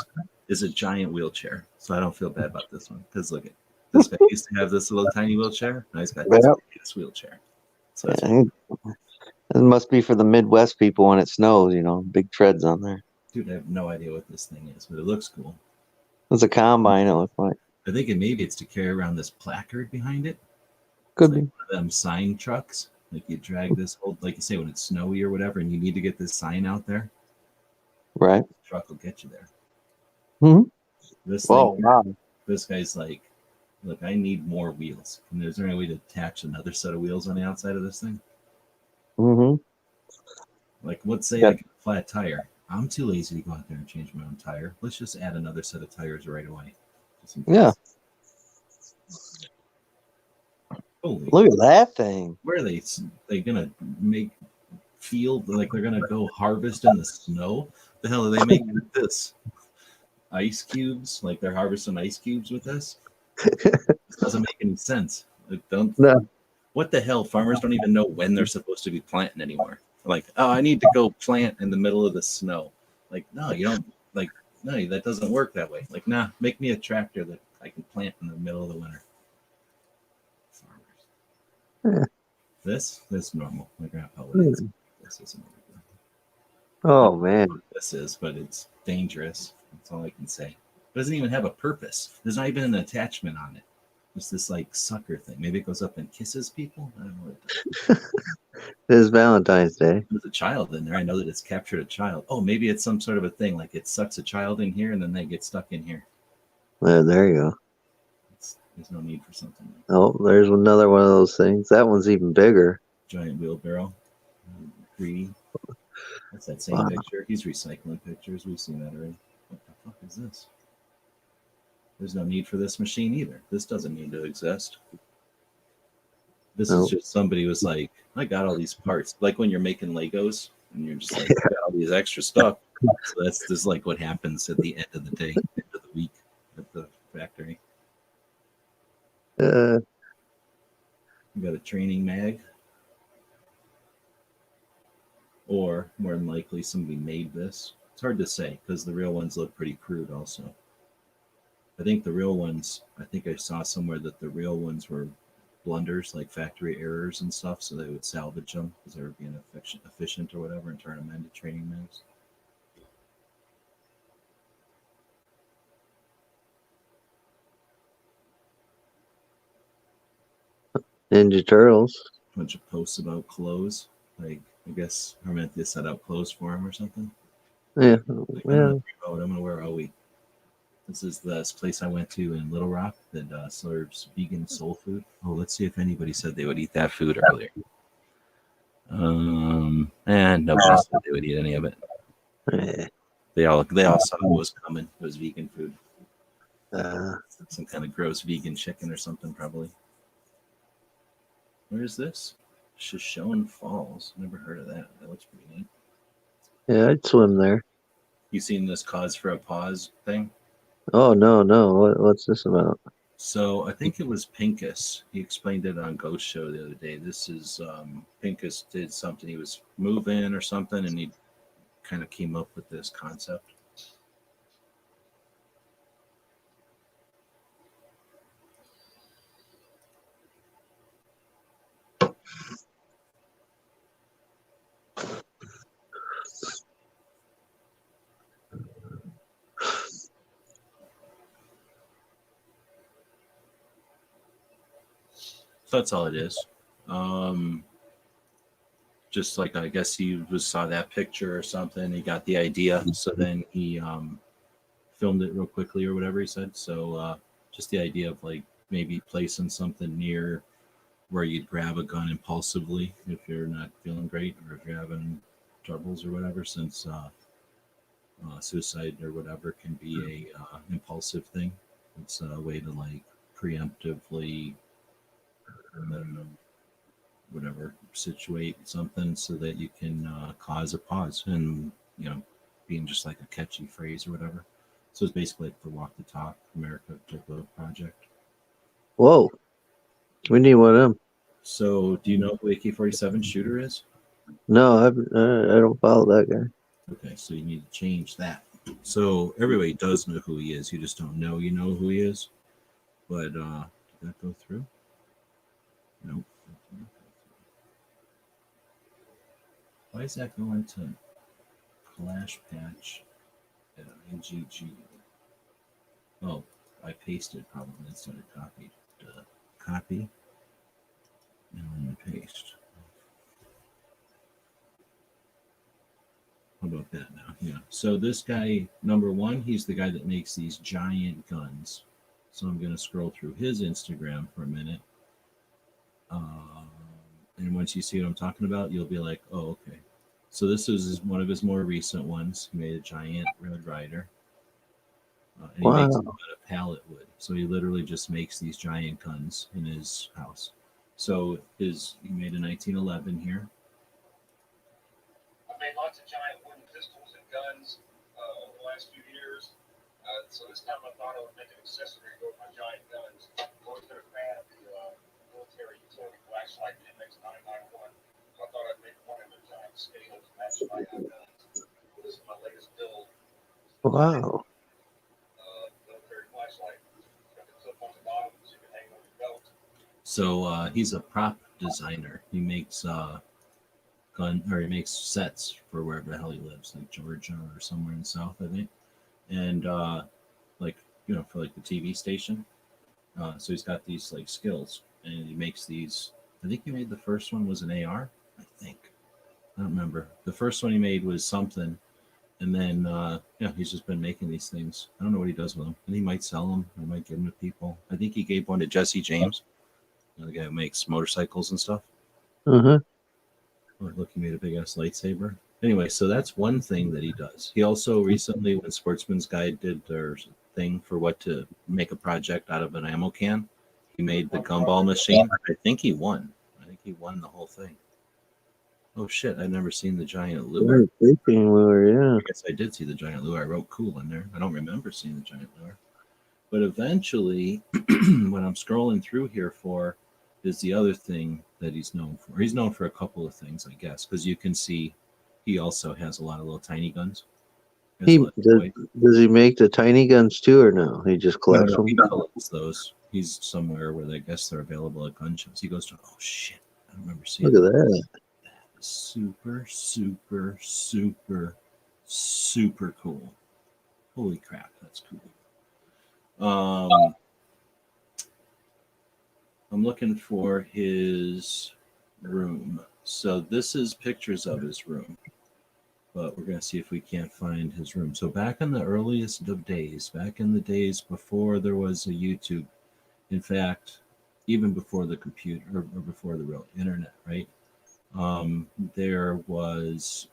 Speaker 1: is a giant wheelchair, so I don't feel bad about this one because look at this guy used to have this little tiny wheelchair. Now he's got
Speaker 2: Yep.
Speaker 1: this wheelchair. So that's
Speaker 2: Yeah, it must be for the Midwest people when it snows, big treads on there.
Speaker 1: dude. I have no idea what this thing is, but it looks cool.
Speaker 2: It's a combine, it looks like.
Speaker 1: I think maybe it's to carry around this placard behind it. It's
Speaker 2: Could
Speaker 1: like
Speaker 2: be.
Speaker 1: one of them sign trucks. Like you drag this whole, like you say, when it's snowy or whatever, and you need to get this sign out there,
Speaker 2: Right.
Speaker 1: the truck will get you there.
Speaker 2: Mm-hmm.
Speaker 1: This
Speaker 2: Oh,
Speaker 1: thing,
Speaker 2: wow.
Speaker 1: this guy's like, look, I need more wheels. And is there any way to attach another set of wheels on the outside of this thing?
Speaker 2: Mm-hmm.
Speaker 1: Like, let's say
Speaker 2: Yeah.
Speaker 1: I get a flat tire. I'm too lazy to go out there and change my own tire. Let's just add another set of tires right away. Just in case.
Speaker 2: Yeah.
Speaker 1: Holy,
Speaker 2: Look at that thing.
Speaker 1: where are they gonna make field like they're gonna go harvest in the snow? The hell are they making with this? Ice cubes? Like they're harvesting ice cubes with this? This doesn't make any sense. Like, don't.
Speaker 2: No.
Speaker 1: What the hell? Farmers don't even know when they're supposed to be planting anymore. Like, oh, I need to go plant in the middle of the snow. Like, no, you don't. Like, no, that doesn't work that way. Like, nah, make me a tractor that I can plant in the middle of the winter. Farmers.
Speaker 2: Yeah.
Speaker 1: This is normal. My grandpa would ask. This isn't normal.
Speaker 2: Oh, man.
Speaker 1: This is, but it's dangerous. That's all I can say. It doesn't even have a purpose. There's not even an attachment on it. It's this like sucker thing. Maybe it goes up and kisses people. I don't know what it does.
Speaker 2: It is Valentine's Day.
Speaker 1: There's a child in there. I know that it's captured a child. Oh, maybe it's some sort of a thing. Like it sucks a child in here and then they get stuck in here.
Speaker 2: There you go.
Speaker 1: There's no need for something like
Speaker 2: Oh, there's another one of those things. That one's even bigger.
Speaker 1: giant wheelbarrow. Greedy. That's that same
Speaker 2: Wow.
Speaker 1: picture. He's recycling pictures. We've seen that already. What the fuck is this? There's no need for this machine either. This doesn't need to exist. This is just somebody was like, I got all these parts. Like when you're making Legos and you're just like, I got all these extra stuff. So this is like what happens at the end of the day, end of the week at the factory.
Speaker 2: Uh,
Speaker 1: You got a training mag. Or more than likely somebody made this. It's hard to say because the real ones look pretty crude also. I think the real ones, I think I saw somewhere that the real ones were blunders, like factory errors and stuff, so they would salvage them because they were being efficient or whatever and turn them into training mags.
Speaker 2: Ninja Turtles.
Speaker 1: A bunch of posts about clothes. Like, I guess Prometheus set out clothes for him or something.
Speaker 2: Yeah.
Speaker 1: Like,
Speaker 2: Yeah.
Speaker 1: I'm gonna wear all week. This is this place I went to in Little Rock that serves vegan soul food. Oh, let's see if anybody said they would eat that food earlier. And nobody said they would eat any of it.
Speaker 2: Yeah.
Speaker 1: They all saw it was coming. It was vegan food. Some kind of gross vegan chicken or something, probably. Where is this? Shoshone Falls. Never heard of that. That looks pretty neat.
Speaker 2: Yeah, I'd swim there.
Speaker 1: You seen this Cause for a Pause thing?
Speaker 2: Oh, no. What's this about?
Speaker 1: So I think it was Pincus. He explained it on Ghost Show the other day. This is Pincus did something. He was moving or something, and he kind of came up with this concept. So that's all it is. Um, just like I guess he was saw that picture or something. He got the idea, so then he filmed it real quickly or whatever he said. So just the idea of like maybe placing something near where you'd grab a gun impulsively if you're not feeling great or if you're having troubles or whatever, since suicide or whatever can be a impulsive thing. It's a way to like preemptively, I don't know, whatever, situate something so that you can cause a pause and, you know, being just like a catchy phrase or whatever. So it's basically like the Walk the Talk America type of project.
Speaker 2: Whoa, we need one of them.
Speaker 1: So do you know who AK-47 shooter is?
Speaker 2: No, I don't follow that guy.
Speaker 1: Okay, so you need to change that. So everybody does know who he is. You just don't know you know who he is. But did that go through? Nope. Why is that going to Flash Patch NGG? Oh, I pasted probably instead of copied. Copy and then paste. How about that now? Yeah. So this guy, number one, he's the guy that makes these giant guns. So I'm going to scroll through his Instagram for a minute. And once you see what I'm talking about, you'll be like, oh, okay. So this is one of his more recent ones. He made a giant Red Rider. And he makes
Speaker 2: Wow.
Speaker 1: them out of pallet wood. So he literally just makes these giant guns in his house. So he made a 1911 here.
Speaker 3: I made lots of giant wooden pistols and guns over the last few years. So this time I thought I would make an accessory to go with my giant guns. I've always been a fan of the military utility flashlight MX991. So I thought I'd make one of the giant scale to match my guns. This is my latest build.
Speaker 2: Wow.
Speaker 3: Military flashlight. Got the clip on the bottom so you can hang on your belt.
Speaker 1: So he's a prop designer. He makes he makes sets for wherever the hell he lives, like Georgia or somewhere in the South, I think. And like, you know, for like the TV station. So he's got these like skills, and he makes these. I think he made the first one was an AR. I think I don't remember. The first one he made was something, and then yeah, he's just been making these things. I don't know what he does with them, and he might sell them. He might give them to people. I think he gave one to Jesse James, the guy who makes motorcycles and stuff.
Speaker 2: Uh-huh.
Speaker 1: Oh, look, he made a big ass lightsaber. Anyway, so that's one thing that he does. He also recently, when Sportsman's Guide did their thing for what to make a project out of an ammo can, he made the gumball machine. I think he won. I think he won the whole thing. Oh shit! I've never seen the giant lure.
Speaker 2: Fishing lure, yeah.
Speaker 1: I guess I did see the giant lure. I wrote cool in there. I don't remember seeing the giant lure. But eventually, when I'm scrolling through here for is the other thing that he's known for. He's known for a couple of things, I guess, because you can see he also has a lot of little tiny guns.
Speaker 2: Does he make the tiny guns too, or no? He just collects them.
Speaker 1: He collects those. He's somewhere where I guess they're available at gun shops. He goes to, oh shit, I don't remember seeing.
Speaker 2: Look at that.
Speaker 1: That is super, super, super, super cool. Holy crap, that's cool. I'm looking for his room. So this is pictures of his room. But we're going to see if we can't find his room. So back in the earliest of days, back in the days before there was a YouTube, in fact, even before the computer or before the real internet, right? There was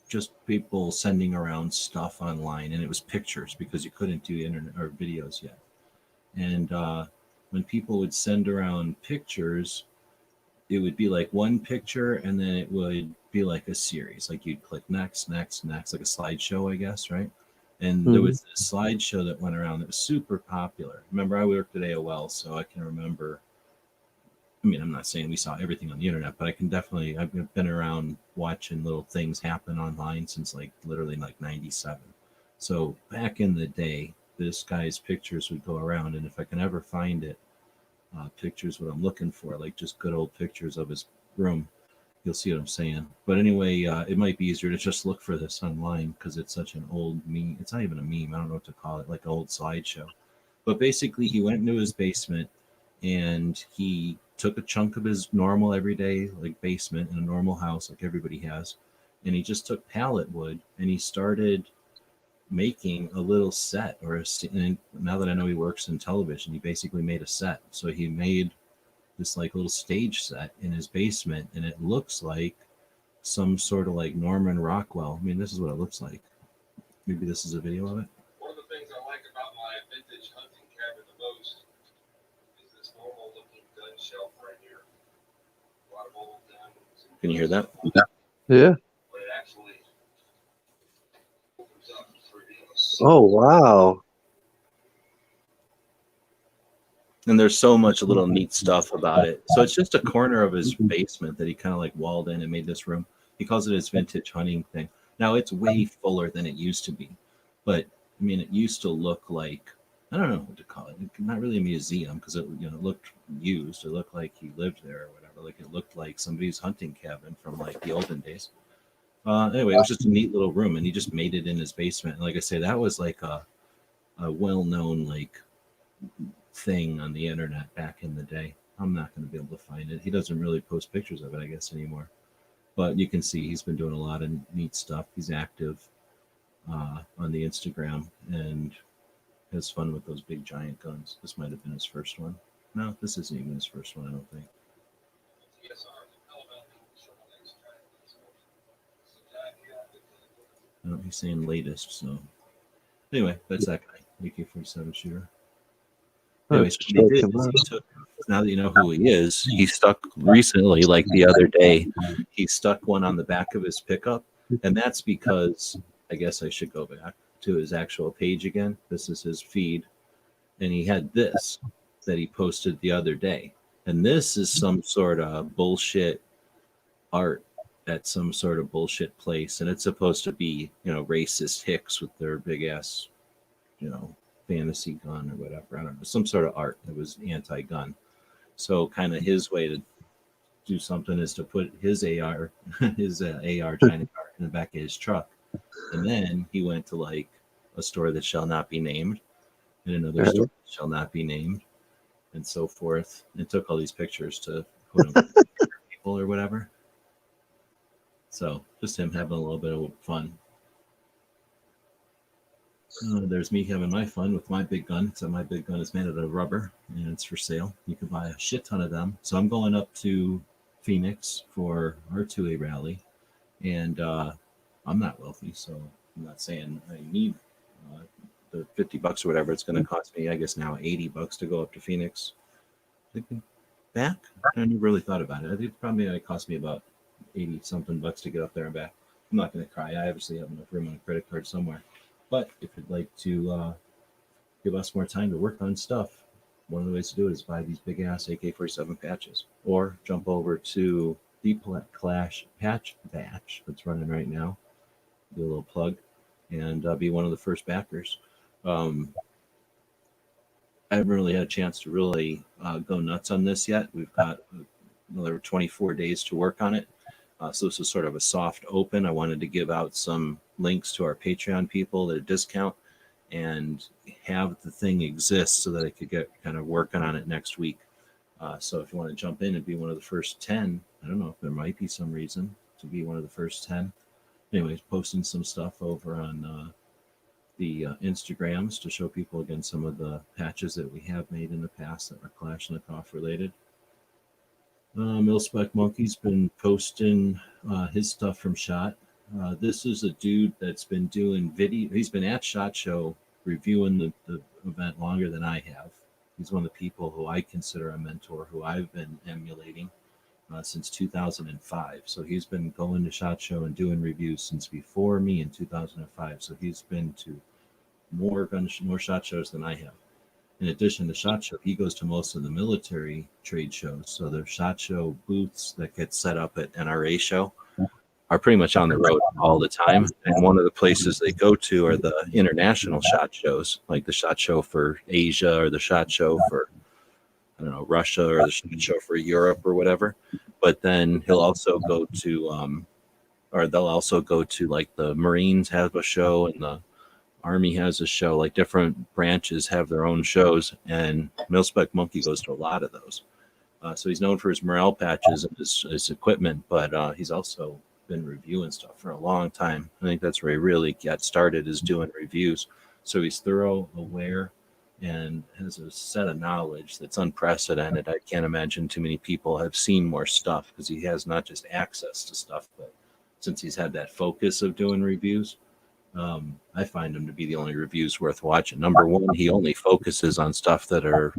Speaker 1: just people sending around stuff online, and it was pictures because you couldn't do internet or videos yet. And when people would send around pictures, it would be like one picture, and then it would be like a series. Like you'd click next, next, next, like a slideshow, I guess, right? And there was this slideshow that went around that was super popular. Remember, I worked at AOL, so I can remember. I mean, I'm not saying we saw everything on the internet, but I can definitely. I've been around watching little things happen online since like literally like '97. So back in the day, this guy's pictures would go around, and if I can ever find it, pictures what I'm looking for, like just good old pictures of his room, you'll see what I'm saying. But anyway, it might be easier to just look for this online because it's such an old meme. It's not even a meme. I don't know what to call it, like an old slideshow. But basically, he went into his basement and he took a chunk of his normal everyday like basement in a normal house like everybody has, and he just took pallet wood and he started making a little set and now that I know he works in television, he basically made a set. So he made this like little stage set in his basement, and it looks like some sort of like Norman Rockwell. I mean, this is what it looks like. Maybe this is a video of it.
Speaker 3: One of the things I like about my vintage hunting cabin the most is this normal looking gun shelf right here. A lot of old guns.
Speaker 1: Can you hear that?
Speaker 2: Yeah.
Speaker 3: But it actually opens up to reveal a
Speaker 2: Oh, wow.
Speaker 1: And there's so much little neat stuff about it. So it's just a corner of his basement that he kind of like walled in and made this room. He calls it his vintage hunting thing. Now it's way fuller than it used to be, but I mean, it used to look like, I don't know what to call it. Not really a museum because it, you know, looked used. It looked like he lived there or whatever. Like it looked like somebody's hunting cabin from like the olden days. Anyway, it was just a neat little room, and he just made it in his basement. And like I say, that was like a well-known like thing on the internet back in the day. I'm not going to be able to find it. He doesn't really post pictures of it, I guess, anymore. But you can see he's been doing a lot of neat stuff. He's active on the Instagram and has fun with those big giant guns. This might have been his first one. No, this isn't even his first one, I don't think. No, he's saying latest. So anyway, that's that guy, AK-47 shooter. Anyways, now that you know who he is, he stuck recently, like the other day, he stuck one on the back of his pickup. And that's because, I guess I should go back to his actual page again. This is his feed. And he had this that he posted the other day. And this is some sort of bullshit art at some sort of bullshit place. And it's supposed to be, you know, racist hicks with their big ass, you know, fantasy gun or whatever. I don't know, some sort of art that was anti-gun. So kind of his way to do something is to put his AR, his AR China car in the back of his truck. And then he went to like a store that shall not be named and another store that shall not be named and so forth. And took all these pictures to quote unquote people or whatever. So just him having a little bit of fun. There's me having my fun with my big gun. So my big gun is made out of rubber and it's for sale. You can buy a shit ton of them. So I'm going up to Phoenix for our 2A rally. And I'm not wealthy, so I'm not saying I need the $50 or whatever it's going to cost me. I guess now $80 to go up to Phoenix. Back? I never really thought about it. I think probably it cost me about 80 something bucks to get up there and back. I'm not going to cry. I obviously have enough room on a credit card somewhere. But if you'd like to give us more time to work on stuff, one of the ways to do it is buy these big ass AK-47 patches, or jump over to the Clash patch batch that's running right now. Do a little plug and be one of the first backers. I haven't really had a chance to really go nuts on this yet. We've got another 24 days to work on it. So this is sort of a soft open. I wanted to give out some links to our Patreon people at a discount and have the thing exist so that I could get kind of working on it next week. So if you want to jump in and be one of the first 10, I don't know if there might be some reason to be one of the first 10. Anyways, posting some stuff over on the Instagrams to show people again some of the patches that we have made in the past that are Kalashnikov related. Milspec Monkey's been posting his stuff from SHOT. This is a dude that's been doing video. He's been at SHOT Show reviewing the event longer than I have. He's one of the people who I consider a mentor, who I've been emulating since 2005. So he's been going to SHOT Show and doing reviews since before me in 2005. So he's been to more SHOT shows than I have. In addition to SHOT Show, he goes to most of the military trade shows. So the SHOT Show booths that get set up at NRA show are pretty much on the road all the time. And one of the places they go to are the international SHOT shows, like the SHOT Show for Asia or the SHOT Show for, I don't know, Russia, or the SHOT Show for Europe or whatever. But then he'll also go to, or they'll also go to like the Marines have a show, and the Army has a show. Like different branches have their own shows, and Milspec Monkey goes to a lot of those. So he's known for his morale patches and his equipment, but he's also been reviewing stuff for a long time. I think that's where he really got started, is doing reviews. So he's thorough, aware, and has a set of knowledge that's unprecedented. I can't imagine too many people have seen more stuff, because he has not just access to stuff, but since he's had that focus of doing reviews, I find him to be the only reviews worth watching. Number one, he only focuses on stuff that are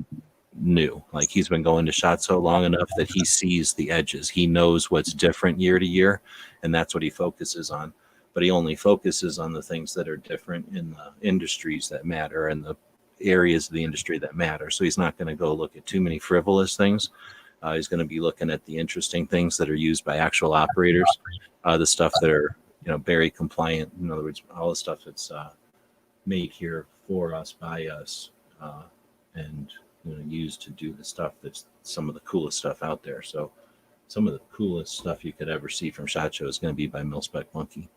Speaker 1: new. Like, he's been going to SHOT so long enough that he sees the edges. He knows what's different year to year, and that's what he focuses on. But he only focuses on the things that are different in the industries that matter and the areas of the industry that matter. So he's not going to go look at too many frivolous things. He's going to be looking at the interesting things that are used by actual operators, the stuff that are, very compliant. In other words, all the stuff that's made here for us, by us, and used to do the stuff that's some of the coolest stuff out there. So some of the coolest stuff you could ever see from SHOT Show is going to be by Milspec Monkey.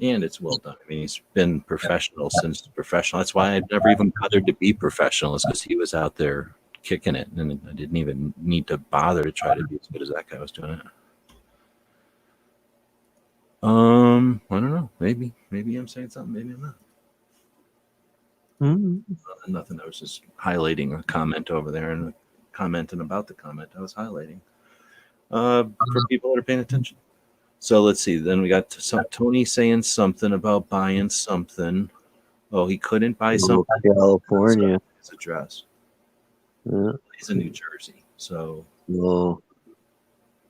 Speaker 1: And it's well done. I mean, he's been professional since professional. That's why I never even bothered to be professional, is because he was out there kicking it, and I didn't even need to bother to try to be as good as that guy was doing it. I don't know. Maybe I'm saying something. Maybe I'm not. Nothing. I was just highlighting a comment over there and commenting about the comment I was highlighting for people that are paying attention. So let's see. Then we got Tony saying something about buying something. Oh, he couldn't buy something.
Speaker 2: California.
Speaker 1: His address.
Speaker 2: Yeah.
Speaker 1: He's in New Jersey. So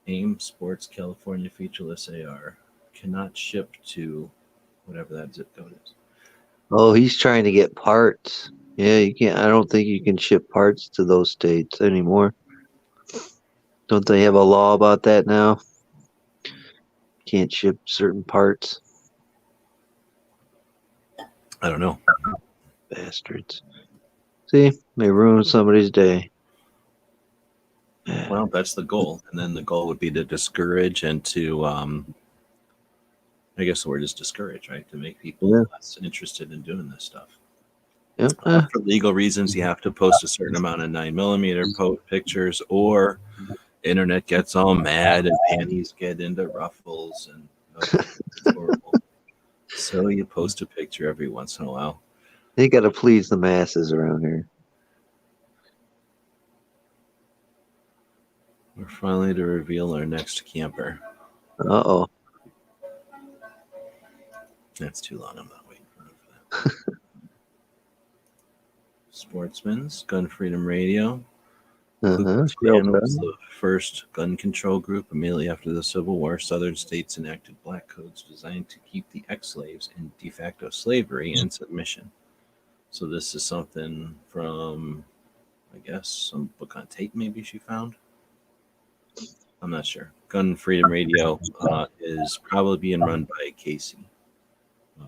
Speaker 1: AIM Sports California featureless AR cannot ship to whatever that zip code is.
Speaker 2: Oh, he's trying to get parts. Yeah, you can't. I don't think you can ship parts to those states anymore. Don't they have a law about that now? Can't ship certain parts.
Speaker 1: I don't know.
Speaker 2: Bastards. See, they ruined somebody's day.
Speaker 1: Well, that's the goal. And then the goal would be to discourage and to, I guess the word is discourage, right? To make people less interested in doing this stuff.
Speaker 2: Yep.
Speaker 1: For legal reasons, you have to post a certain amount of 9mm pictures, or internet gets all mad and panties get into ruffles, and it's horrible. So you post a picture every once in a while.
Speaker 2: They got to please the masses around here.
Speaker 1: We're finally to reveal our next camper.
Speaker 2: Uh-oh.
Speaker 1: That's too long. I'm not waiting for that. Sportsman's Gun Freedom Radio. Ku Klux Klan was the first gun control group. Immediately after the Civil War, Southern states enacted black codes designed to keep the ex-slaves in de facto slavery and submission. So this is something from, I guess, some book on tape maybe she found. I'm not sure. Gun Freedom Radio is probably being run by Casey,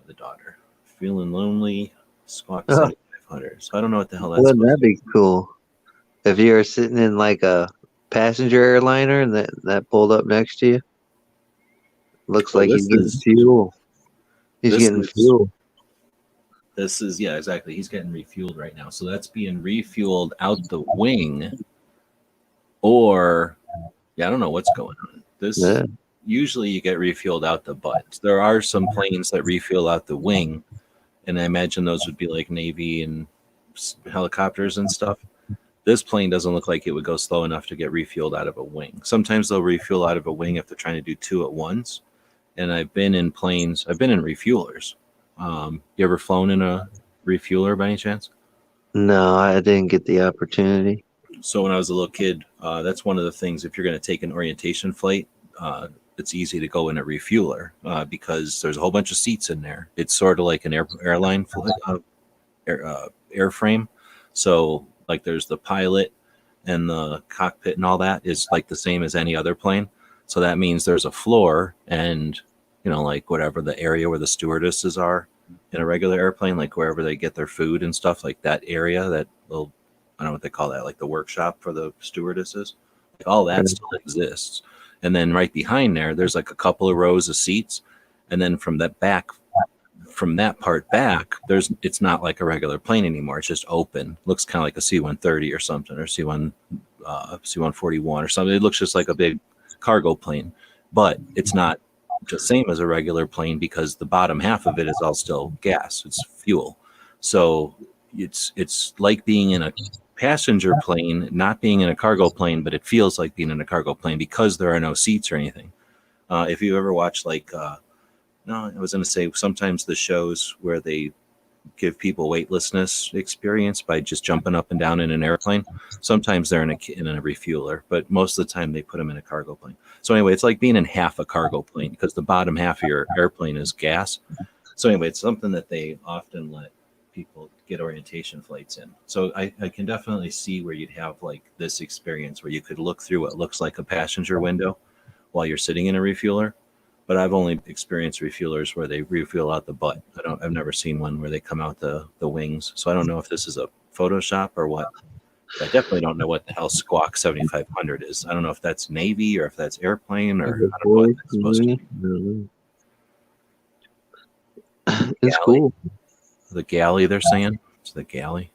Speaker 1: the daughter. Feeling lonely, Squawk 7500. So I don't know what the hell that's
Speaker 2: Wouldn't that be cool? If you were sitting in like a passenger airliner and that pulled up next to you, looks like he's getting fuel. He's getting fuel.
Speaker 1: This is, yeah, exactly. He's getting refueled right now. So that's being refueled out the wing, or, I don't know what's going on. Usually you get refueled out the butt. There are some planes that refuel out the wing, and I imagine those would be like Navy and helicopters and stuff. This plane doesn't look like it would go slow enough to get refueled out of a wing. Sometimes they'll refuel out of a wing if they're trying to do two at once. And I've been in planes, I've been in refuelers. You ever flown in a refueler by any chance?
Speaker 2: No, I didn't get the opportunity.
Speaker 1: So when I was a little kid, that's one of the things, if you're going to take an orientation flight, it's easy to go in a refueler because there's a whole bunch of seats in there. It's sort of like an airline airframe. So like there's the pilot and the cockpit and all that is like the same as any other plane. So that means there's a floor and, like whatever the area where the stewardesses are in a regular airplane, like wherever they get their food and stuff, like that area, that little, I don't know what they call that, like the workshop for the stewardesses, like all that still exists. And then right behind there's like a couple of rows of seats. And then from from that part back, it's not like a regular plane anymore. It's just open. Looks kind of like a C-130 or something, or C-141 or something. It looks just like a big cargo plane, but it's not the same as a regular plane because the bottom half of it is all still gas. It's fuel. So it's like being in a passenger plane, not being in a cargo plane, but it feels like being in a cargo plane because there are no seats or anything. If you ever watch no, I was going to say sometimes the shows where they give people weightlessness experience by just jumping up and down in an airplane. Sometimes they're in a refueler, but most of the time they put them in a cargo plane. So anyway, it's like being in half a cargo plane because the bottom half of your airplane is gas. So anyway, it's something that they often let people get orientation flights in. So I can definitely see where you'd have like this experience where you could look through what looks like a passenger window while you're sitting in a refueler. But I've only experienced refuelers where they refuel out the butt. I've never seen one where they come out the wings. So I don't know if this is a Photoshop or what. But I definitely don't know what the hell Squawk 7500 is. I don't know if that's Navy or if that's airplane or I don't know what that's supposed to be.
Speaker 2: It's cool.
Speaker 1: The galley, they're saying. It's the galley.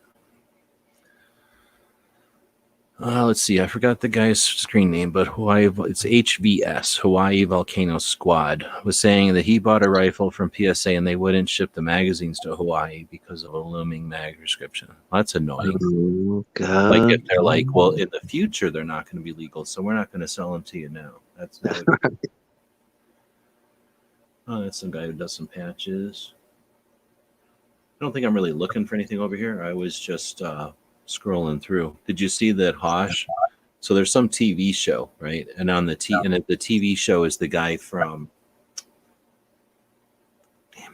Speaker 1: Let's see. I forgot the guy's screen name, but it's HVS, Hawaii Volcano Squad, was saying that he bought a rifle from PSA and they wouldn't ship the magazines to Hawaii because of a looming mag restriction. That's annoying.
Speaker 2: Oh, God.
Speaker 1: Like if they're like, well, in the future they're not going to be legal, so we're not going to sell them to you now. That would be... Oh, that's some guy who does some patches. I don't think I'm really looking for anything over here. I was just scrolling through. Did you see that Hosh? So there's some TV show, right? And on the TV show is the guy from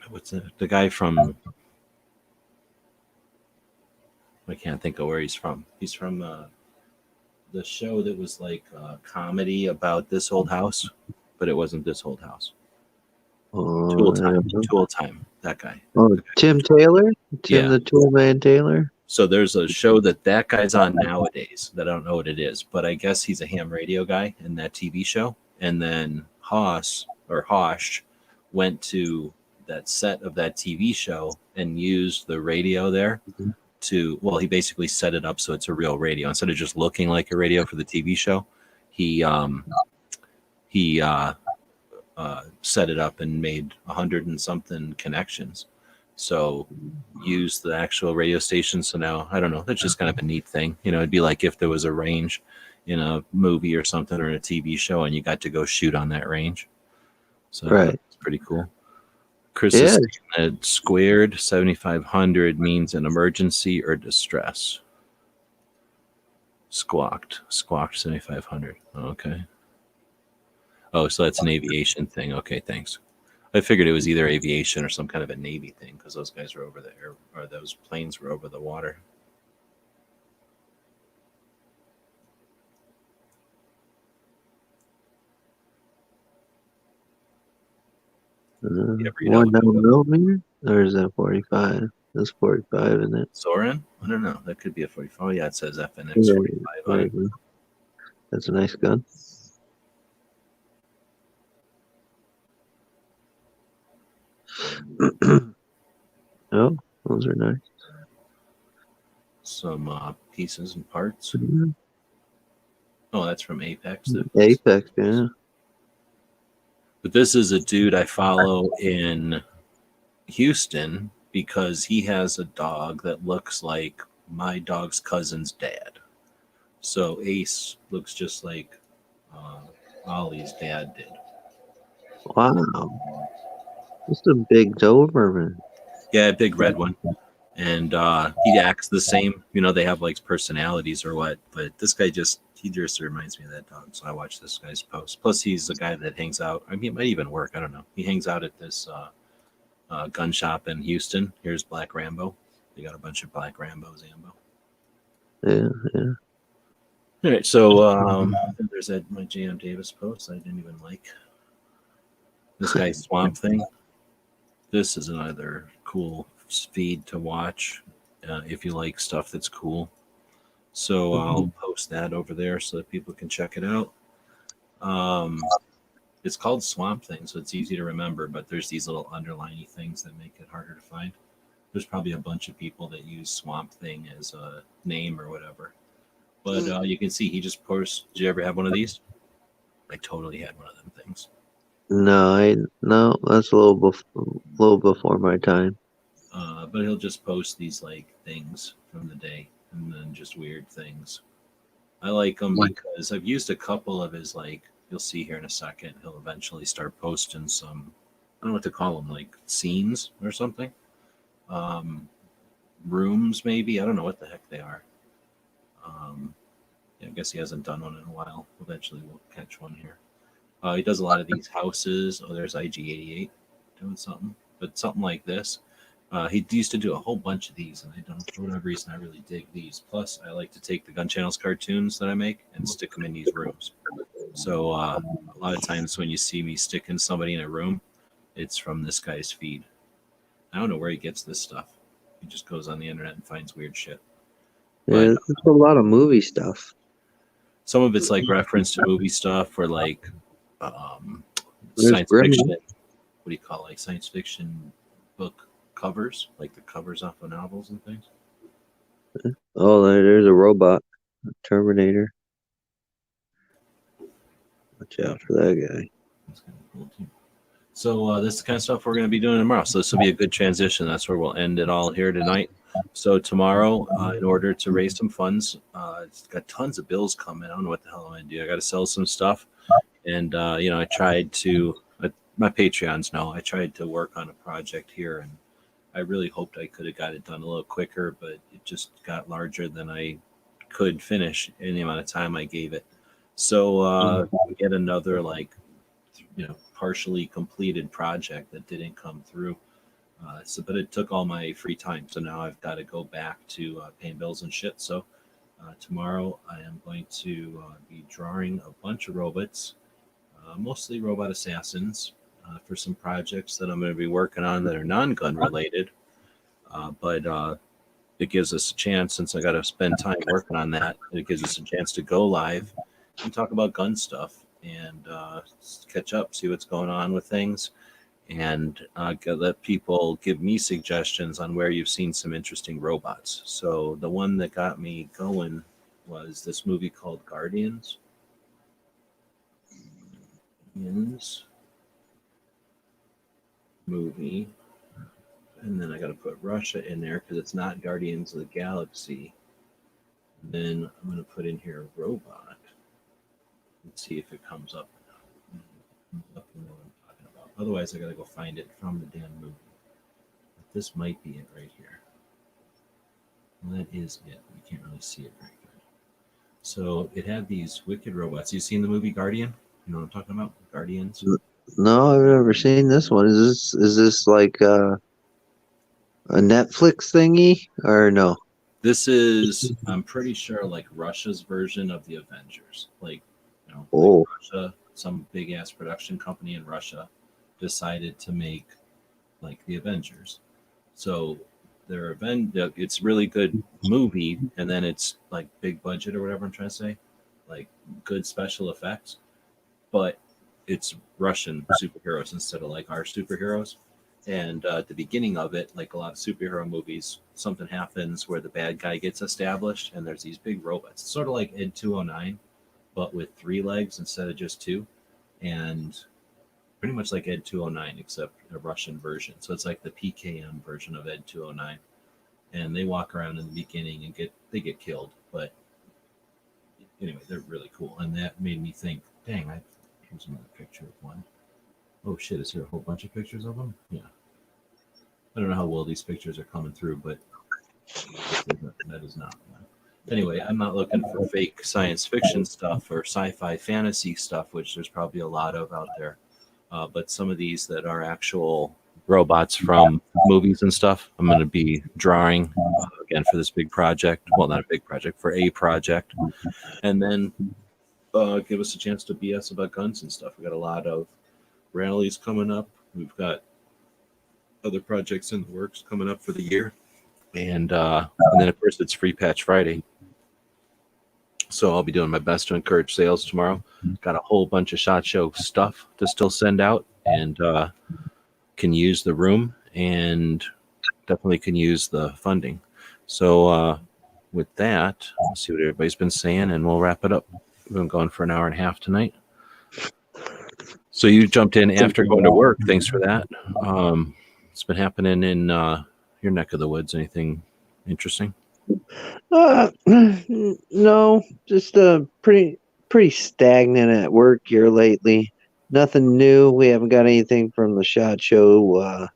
Speaker 1: what's it? The guy from I can't think of where he's from. He's from the show that was like a comedy about this old house, but it wasn't this old house. Tool Time. That guy.
Speaker 2: Oh, Tim Taylor? The Toolman Taylor?
Speaker 1: So there's a show that guy's on nowadays that I don't know what it is, but I guess he's a ham radio guy in that TV show. And then Hosh went to that set of that TV show and used the radio there he basically set it up so it's a real radio. Instead of just looking like a radio for the TV show, he set it up and made 100 and something connections. So use the actual radio station. So now, I don't know, that's just kind of a neat thing. It'd be like if there was a range in a movie or something or in a TV show and you got to go shoot on that range. So It's pretty cool. Chris is saying that squared 7500 means an emergency or distress. Squawked 7500. Okay. Oh, so that's an aviation thing. Okay, thanks. I figured it was either aviation or some kind of a Navy thing because those guys were over the air, or those planes were over the water.
Speaker 2: One millimeter, or is that 45? That's 45, isn't it?
Speaker 1: Soren? I don't know. That could be a 45. Oh, yeah, it says FNX 45 on it.
Speaker 2: That's a nice gun. Oh, those are nice.
Speaker 1: Some pieces and parts.
Speaker 2: Mm-hmm.
Speaker 1: Oh, that's from Apex.
Speaker 2: Apex, yeah.
Speaker 1: But this is a dude I follow in Houston because he has a dog that looks like my dog's cousin's dad. So Ace looks just like Ollie's dad did.
Speaker 2: Wow. That's a big Doberman.
Speaker 1: Yeah, a big red one. And he acts the same. They have like personalities or what. But this guy just reminds me of that dog. So I watch this guy's post. Plus, he's the guy that hangs out. I mean, it might even work. I don't know. He hangs out at this gun shop in Houston. Here's Black Rambo. They got a bunch of Black Rambos, Ambo.
Speaker 2: Yeah.
Speaker 1: All right. So there's my J.M. Davis post I didn't even like. This guy's Swamp Thing. This is another cool feed to watch if you like stuff that's cool. So I'll post that over there so that people can check it out. It's called Swamp Thing, so it's easy to remember, but there's these little underlining things that make it harder to find. There's probably a bunch of people that use Swamp Thing as a name or whatever. But you can see he just posts. Did you ever have one of these? I totally had one of them things.
Speaker 2: No, that's a little before my time.
Speaker 1: But he'll just post these like things from the day and then just weird things. I like him because I've used a couple of his, like, you'll see here in a second, he'll eventually start posting some, I don't know what to call them, like scenes or something. Rooms, maybe. I don't know what the heck they are. Yeah, I guess he hasn't done one in a while. Eventually we'll catch one here. He does a lot of these houses. Oh, there's IG88 doing something, but something like this. He used to do a whole bunch of these, and I don't, for whatever reason, I really dig these. Plus, I like to take the Gun Channels cartoons that I make and stick them in these rooms. So a lot of times when you see me sticking somebody in a room, it's from this guy's feed. I don't know where he gets this stuff. He just goes on the internet and finds weird shit.
Speaker 2: Yeah,
Speaker 1: But
Speaker 2: there's a lot of movie stuff.
Speaker 1: some of it's like reference to movie stuff or like
Speaker 2: There's
Speaker 1: science
Speaker 2: Gremlins.
Speaker 1: fiction. What do you call it? Like science fiction book covers, like the covers off of novels and things.
Speaker 2: Oh, there's a robot, Terminator. Watch out for that guy.
Speaker 1: That's kind of cool too. So this is the kind of stuff we're going to be doing tomorrow. So this will be a good transition. That's where we'll end it all here tonight. So tomorrow, in order to raise some funds, it's got tons of bills coming. I don't know what the hell I'm going to do. I got to sell some stuff. And, I tried to, my Patreons know, I tried to work on a project here, and I really hoped I could have got it done a little quicker, but it just got larger than I could finish in the amount of time I gave it. So get another, like, partially completed project that didn't come through. But it took all my free time. So now I've got to go back to paying bills and shit. So tomorrow I am going to be drawing a bunch of robots, mostly robot assassins, for some projects that I'm going to be working on that are non-gun related. But it gives us a chance, since I got to spend time working on that, it gives us a chance to go live and talk about gun stuff and catch up, see what's going on with things, and let people give me suggestions on where you've seen some interesting robots. So the one that got me going was this movie called Guardians. Movie. And then I got to put Russia in there because it's not Guardians of the Galaxy. Then I'm going to put in here robot and see if it comes up. Up in what I'm talking about. Otherwise, I got to go find it from the damn movie. But this might be it right here. Well, that is it. You can't really see it very good. So it had these wicked robots. You seen the movie Guardian? You know what I'm talking about? Guardians.
Speaker 2: No, I've never seen this one. Is this like a Netflix thingy or no?
Speaker 1: This is, I'm pretty sure, like Russia's version of the Avengers. Like
Speaker 2: Oh,
Speaker 1: Russia, some big ass production company in Russia decided to make like the Avengers. So it's really good movie, and then it's like big budget or whatever I'm trying to say, like good special effects, but it's Russian superheroes instead of like our superheroes. And at the beginning of it, like a lot of superhero movies, something happens where the bad guy gets established, and there's these big robots. It's sort of like Ed 209, but with 3 legs instead of just 2, and pretty much like Ed 209, except a Russian version. So it's like the PKM version of Ed 209, and they walk around in the beginning and get killed, but anyway, they're really cool, and that made me think, dang, here's another picture of one. Oh shit, is there a whole bunch of pictures of them? Yeah. I don't know how well these pictures are coming through, but that is not one. Anyway, I'm not looking for fake science fiction stuff or sci-fi fantasy stuff, which there's probably a lot of out there. But some of these that are actual robots from movies and stuff, I'm going to be drawing again for this big project. Well, not a big project, for a project. And then give us a chance to BS about guns and stuff. We got a lot of rallies coming up. We've got other projects in the works coming up for the year. And then, of course, it's Free Patch Friday. So I'll be doing my best to encourage sales tomorrow. Got a whole bunch of SHOT Show stuff to still send out, and can use the room, and definitely can use the funding. So with that, let's see what everybody's been saying, and we'll wrap it up. We've been going for an hour and a half tonight. So you jumped in after going to work. Thanks for that. It's been happening in your neck of the woods. Anything interesting?
Speaker 2: No, just pretty stagnant at work here lately. Nothing new. We haven't got anything from the SHOT Show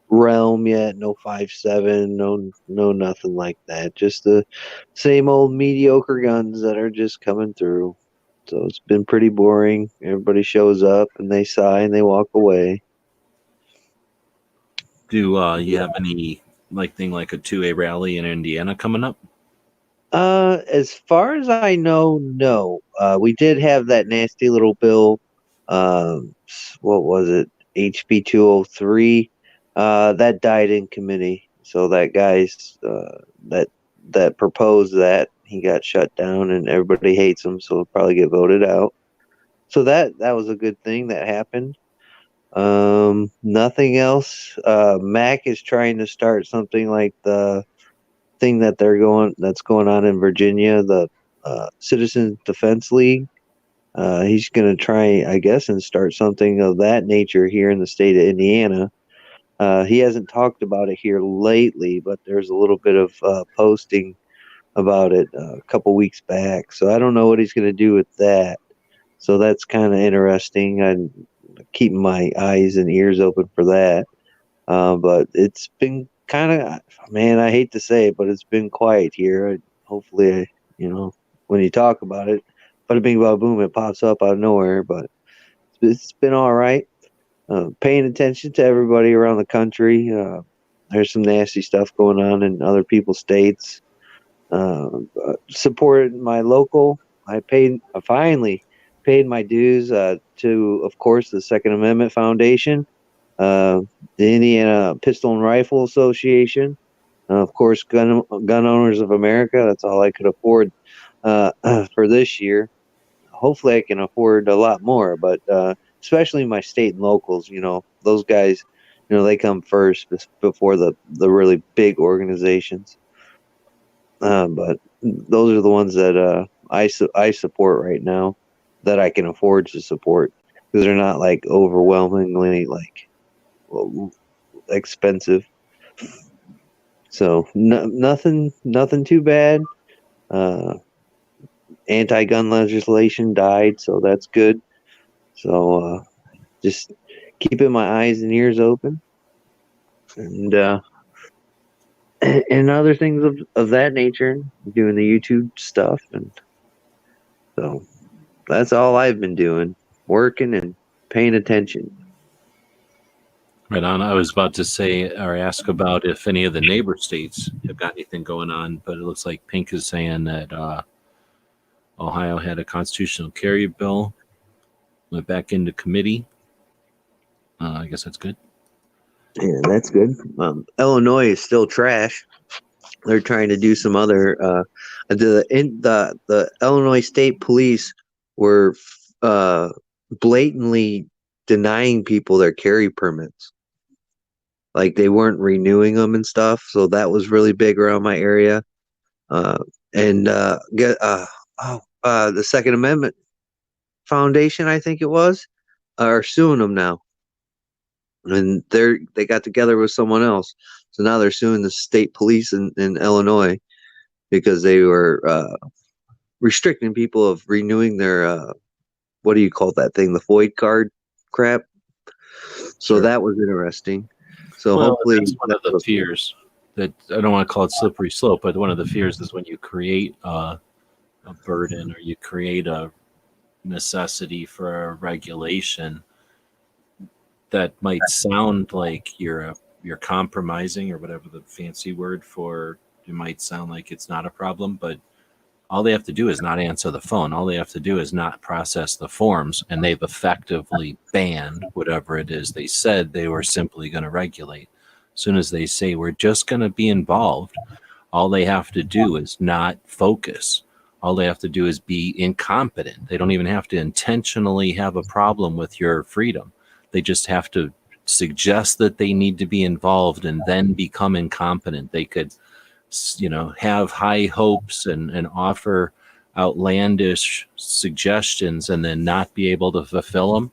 Speaker 2: realm yet. No 5.7. No nothing like that. Just the same old mediocre guns that are just coming through. So it's been pretty boring. Everybody shows up and they sigh and they walk away.
Speaker 1: Do you have any thing like a 2A rally in Indiana coming up?
Speaker 2: As far as I know, no. We did have that nasty little bill. What was it? HB 203. That died in committee. So that guy's that proposed that, he got shut down, and everybody hates him. So he'll probably get voted out. So that was a good thing that happened. Nothing else. Mac is trying to start something like the thing that's going on in Virginia, the Citizens Defense League. He's going to try, I guess, and start something of that nature here in the state of Indiana. He hasn't talked about it here lately, but there's a little bit of posting about it a couple weeks back. So I don't know what he's going to do with that. So that's kind of interesting. I'm keeping my eyes and ears open for that. But it's been kind of, man, I hate to say it, but it's been quiet here. Hopefully, when you talk about it, bada bing, bada boom, it pops up out of nowhere. But it's been all right. Paying attention to everybody around the country. There's some nasty stuff going on in other people's states. Supported my local. I finally paid my dues to, of course, the Second Amendment Foundation, the Indiana Pistol and Rifle Association, of course, Gun Owners of America. That's all I could afford for this year. Hopefully, I can afford a lot more, but especially my state and locals. Those guys, they come first before the really big organizations. But those are the ones that I support right now, that I can afford to support, because they're not like overwhelmingly expensive. So nothing too bad. Anti-gun legislation died, so that's good. So just keeping my eyes and ears open, and other things of that nature, doing the YouTube stuff, and so that's all I've been doing, working and paying attention.
Speaker 1: Right on. I was about to say or ask about if any of the neighbor states have got anything going on, but it looks like Pink is saying that Ohio had a constitutional carry bill, went back into committee. I guess that's good.
Speaker 2: Yeah, that's good. Illinois is still trash. They're trying to do some other. The Illinois State Police were blatantly denying people their carry permits. Like, they weren't renewing them and stuff. So that was really big around my area. The Second Amendment Foundation, I think it was, are suing them now. And they got together with someone else. So now they're suing the state police in Illinois because they were restricting people of renewing their, what do you call that thing? The FOID card crap. So
Speaker 1: Sure.
Speaker 2: That was interesting. So hopefully
Speaker 1: that's one of the fears, that I don't want to call it slippery slope, but one of the fears is when you create a burden, or you create a necessity for a regulation that might sound like you're compromising, or whatever the fancy word for it might sound like it's not a problem, but all they have to do is not answer the phone. All they have to do is not process the forms, and they've effectively banned whatever it is they said they were simply going to regulate. As soon as they say we're just going to be involved, all they have to do is not focus. All they have to do is be incompetent. They don't even have to intentionally have a problem with your freedom. They just have to suggest that they need to be involved and then become incompetent. They could, have high hopes and offer outlandish suggestions and then not be able to fulfill them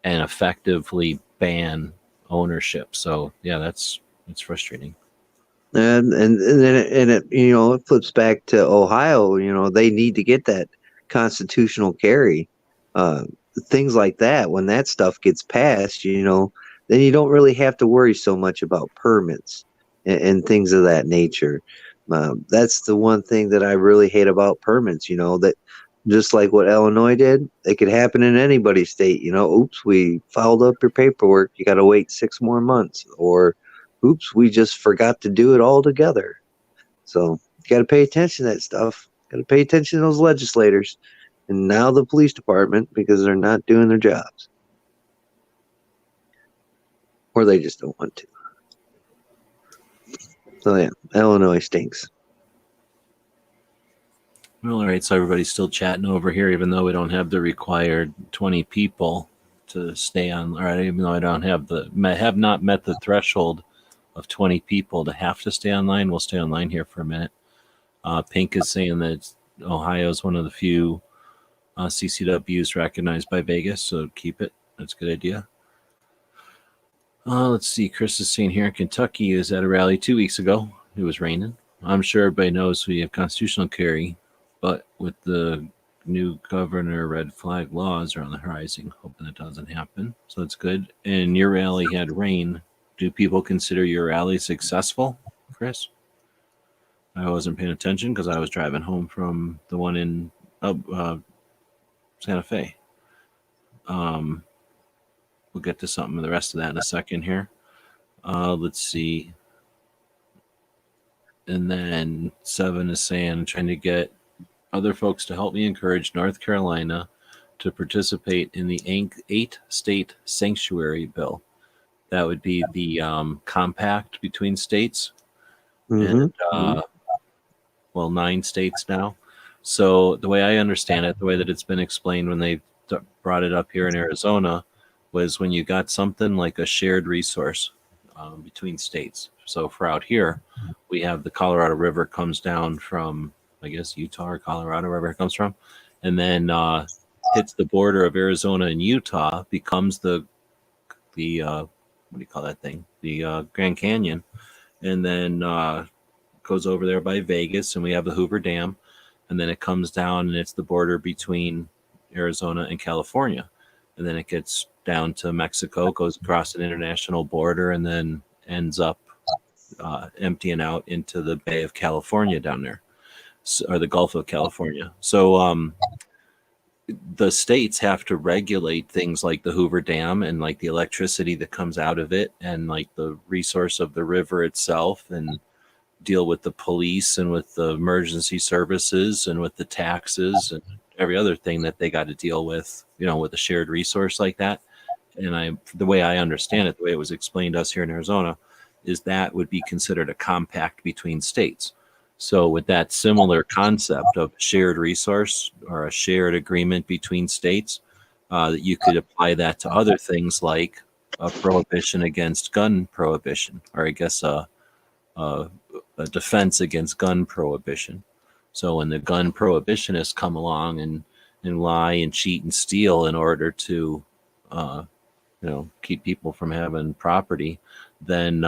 Speaker 1: and effectively ban ownership. So yeah, it's frustrating.
Speaker 2: And then it it flips back to Ohio. They need to get that constitutional carry, uh, things like that. When that stuff gets passed, then you don't really have to worry so much about permits and things of that nature. That's the one thing that I really hate about permits. That just like what Illinois did, it could happen in anybody's state. Oops, we fouled up your paperwork. You got to wait 6 more months, or oops, we just forgot to do it all together. So you got to pay attention to that stuff. Got to pay attention to those legislators, and now the police department, because they're not doing their jobs, or they just don't want to. So yeah, Illinois stinks.
Speaker 1: Well, all right. So everybody's still chatting over here, even though we don't have the required 20 people to stay on. All right, even though I don't have not met the threshold of 20 people to have to stay online. We'll stay online here for a minute. Pink is saying that Ohio is one of the few CCWs recognized by Vegas, so keep it. That's a good idea. Let's see. Chris is saying here in Kentucky is at a rally 2 weeks ago. It was raining. I'm sure everybody knows we have constitutional carry, but with the new governor, red flag laws are on the horizon. Hoping it doesn't happen. So that's good. And your rally had rain. Do people consider your rally successful, Chris? I wasn't paying attention because I was driving home from the one in Santa Fe. We'll get to something of the rest of that in a second here. Let's see. And then 7 is saying, trying to get other folks to help me encourage North Carolina to participate in the 8-state sanctuary bill. That would be the compact between states. And 9 states now. So the way I understand it, the way that it's been explained when they brought it up here in Arizona, was when you got something like a shared resource between states. So for out here, we have the Colorado River comes down from, I guess, Utah or Colorado, wherever it comes from, and then hits the border of Arizona and Utah, becomes the what do you call that thing? The Grand Canyon, and then goes over there by Vegas, and we have the Hoover Dam, and then it comes down and it's the border between Arizona and California, and then it gets down to Mexico, goes across an international border, and then ends up emptying out into the Bay of California down there, or the Gulf of California. So the states have to regulate things like the Hoover Dam and like the electricity that comes out of it, and like the resource of the river itself, and deal with the police and with the emergency services and with the taxes and every other thing that they got to deal with, with a shared resource like that. And the way I understand it, the way it was explained to us here in Arizona, is that would be considered a compact between states. So with that similar concept of shared resource or a shared agreement between states, that you could apply that to other things like a prohibition against gun prohibition, or I guess a defense against gun prohibition. So when the gun prohibitionists come along and lie and cheat and steal in order to keep people from having property, then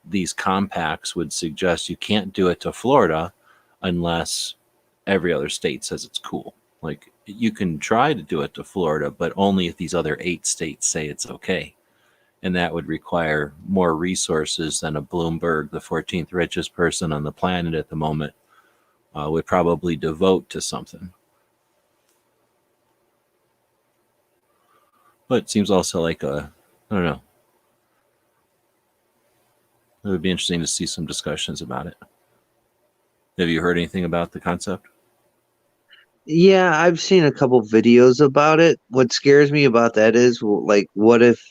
Speaker 1: these compacts would suggest you can't do it to Florida unless every other state says it's cool. Like, you can try to do it to Florida, but only if these other 8 states say it's okay. And that would require more resources than a Bloomberg, the 14th richest person on the planet at the moment, would probably devote to something. But it seems also like I don't know. It would be interesting to see some discussions about it. Have you heard anything about the concept?
Speaker 2: Yeah, I've seen a couple videos about it. What scares me about that is, like, what if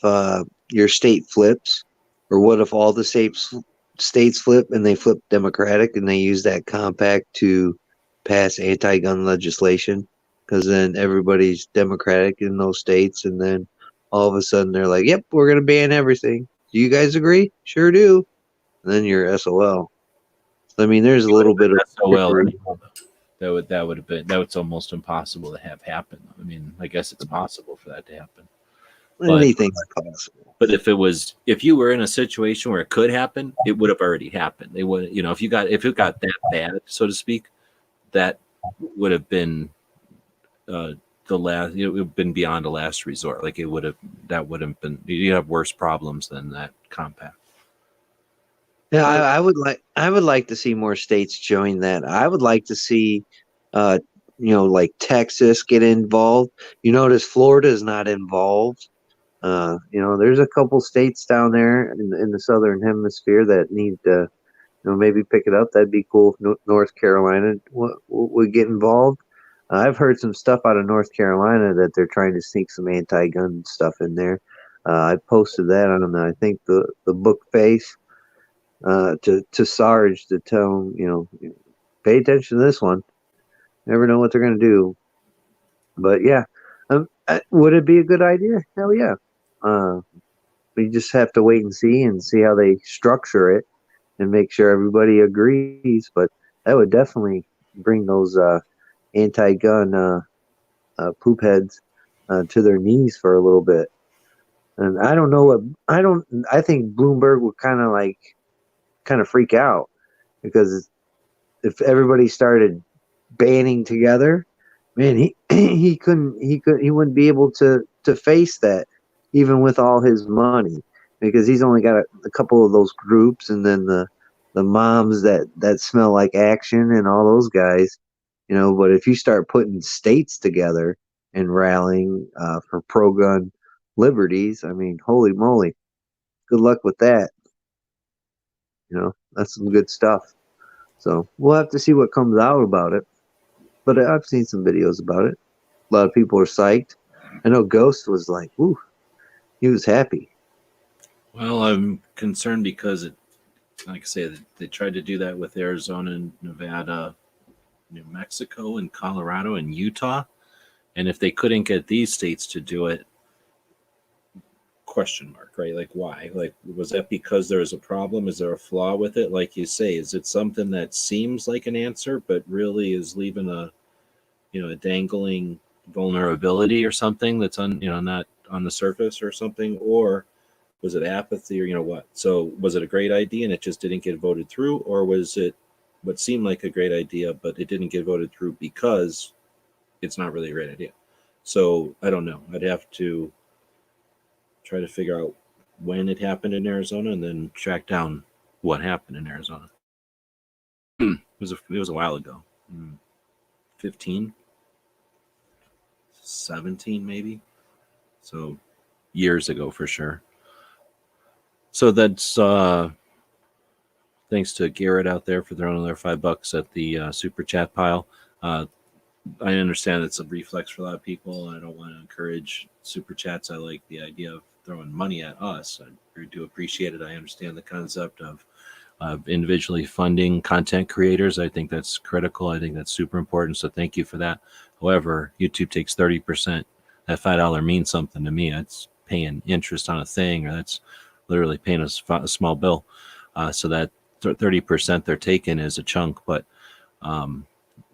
Speaker 2: your state flips, or what if all the states flip and they flip Democratic and they use that compact to pass anti-gun legislation, because then everybody's Democratic in those states, and then all of a sudden they're like, "Yep, we're gonna ban everything." Do you guys agree? Sure do. And then you're SOL. I mean, there's a little bit of
Speaker 1: SOL.
Speaker 2: trickery.
Speaker 1: That would have been, that was almost impossible to have happen. I mean, I guess it's possible for that to happen. But
Speaker 2: Anything's possible.
Speaker 1: But if you were in a situation where it could happen, it would have already happened. They would, if it got that bad, so to speak, that would have been the last. It would have been beyond a last resort. Like that would have been. You have worse problems than that compact.
Speaker 2: Yeah, I would like to see more states join that. I would like to see, like Texas get involved. You notice Florida is not involved. There's a couple states down there in the southern hemisphere that need to, maybe pick it up. That'd be cool if North Carolina would get involved. I've heard some stuff out of North Carolina that they're trying to sneak some anti-gun stuff in there. I posted that on, I think, the book face to Sarge to tell him, pay attention to this one. Never know what they're going to do. But yeah, would it be a good idea? Hell yeah. We just have to wait and see how they structure it and make sure everybody agrees. But that would definitely bring those anti-gun poop heads to their knees for a little bit. And I don't know I think Bloomberg would kind of freak out, because if everybody started banding together, man, he wouldn't be able to face that, even with all his money, because he's only got a couple of those groups, and then the moms that smell like action and all those guys, But if you start putting states together and rallying for pro-gun liberties, I mean, holy moly, good luck with that. That's some good stuff. So we'll have to see what comes out about it. But I've seen some videos about it. A lot of people are psyched. I know Ghost was like, "Woo," he was happy.
Speaker 1: Well, I'm concerned because like I say, they tried to do that with Arizona, Nevada, New Mexico, and Colorado, and Utah. And if they couldn't get these states to do it, question mark, right? Like, why? Like, was that because there was a problem? Is there a flaw with it? Like you say, is it something that seems like an answer, but really is leaving a dangling vulnerability or something that's not on the surface or something? Or was it apathy, or what? So was it a great idea and it just didn't get voted through? Or was it what seemed like a great idea, but it didn't get voted through because it's not really a great idea? So I don't know. I'd have to try to figure out when it happened in Arizona and then track down what happened in Arizona. It was a while ago. 15, 17 maybe. So years ago for sure. So that's thanks to Garrett out there for throwing another $5 at the super chat pile. I understand it's a reflex for a lot of people. I don't want to encourage super chats. I like the idea of throwing money at us. I do appreciate it. I understand the concept of individually funding content creators. I think that's critical. I think that's super important. So thank you for that. However, YouTube takes 30%. That $5 means something to me. That's paying interest on a thing, or that's literally paying a small bill. So that 30% they're taking is a chunk. But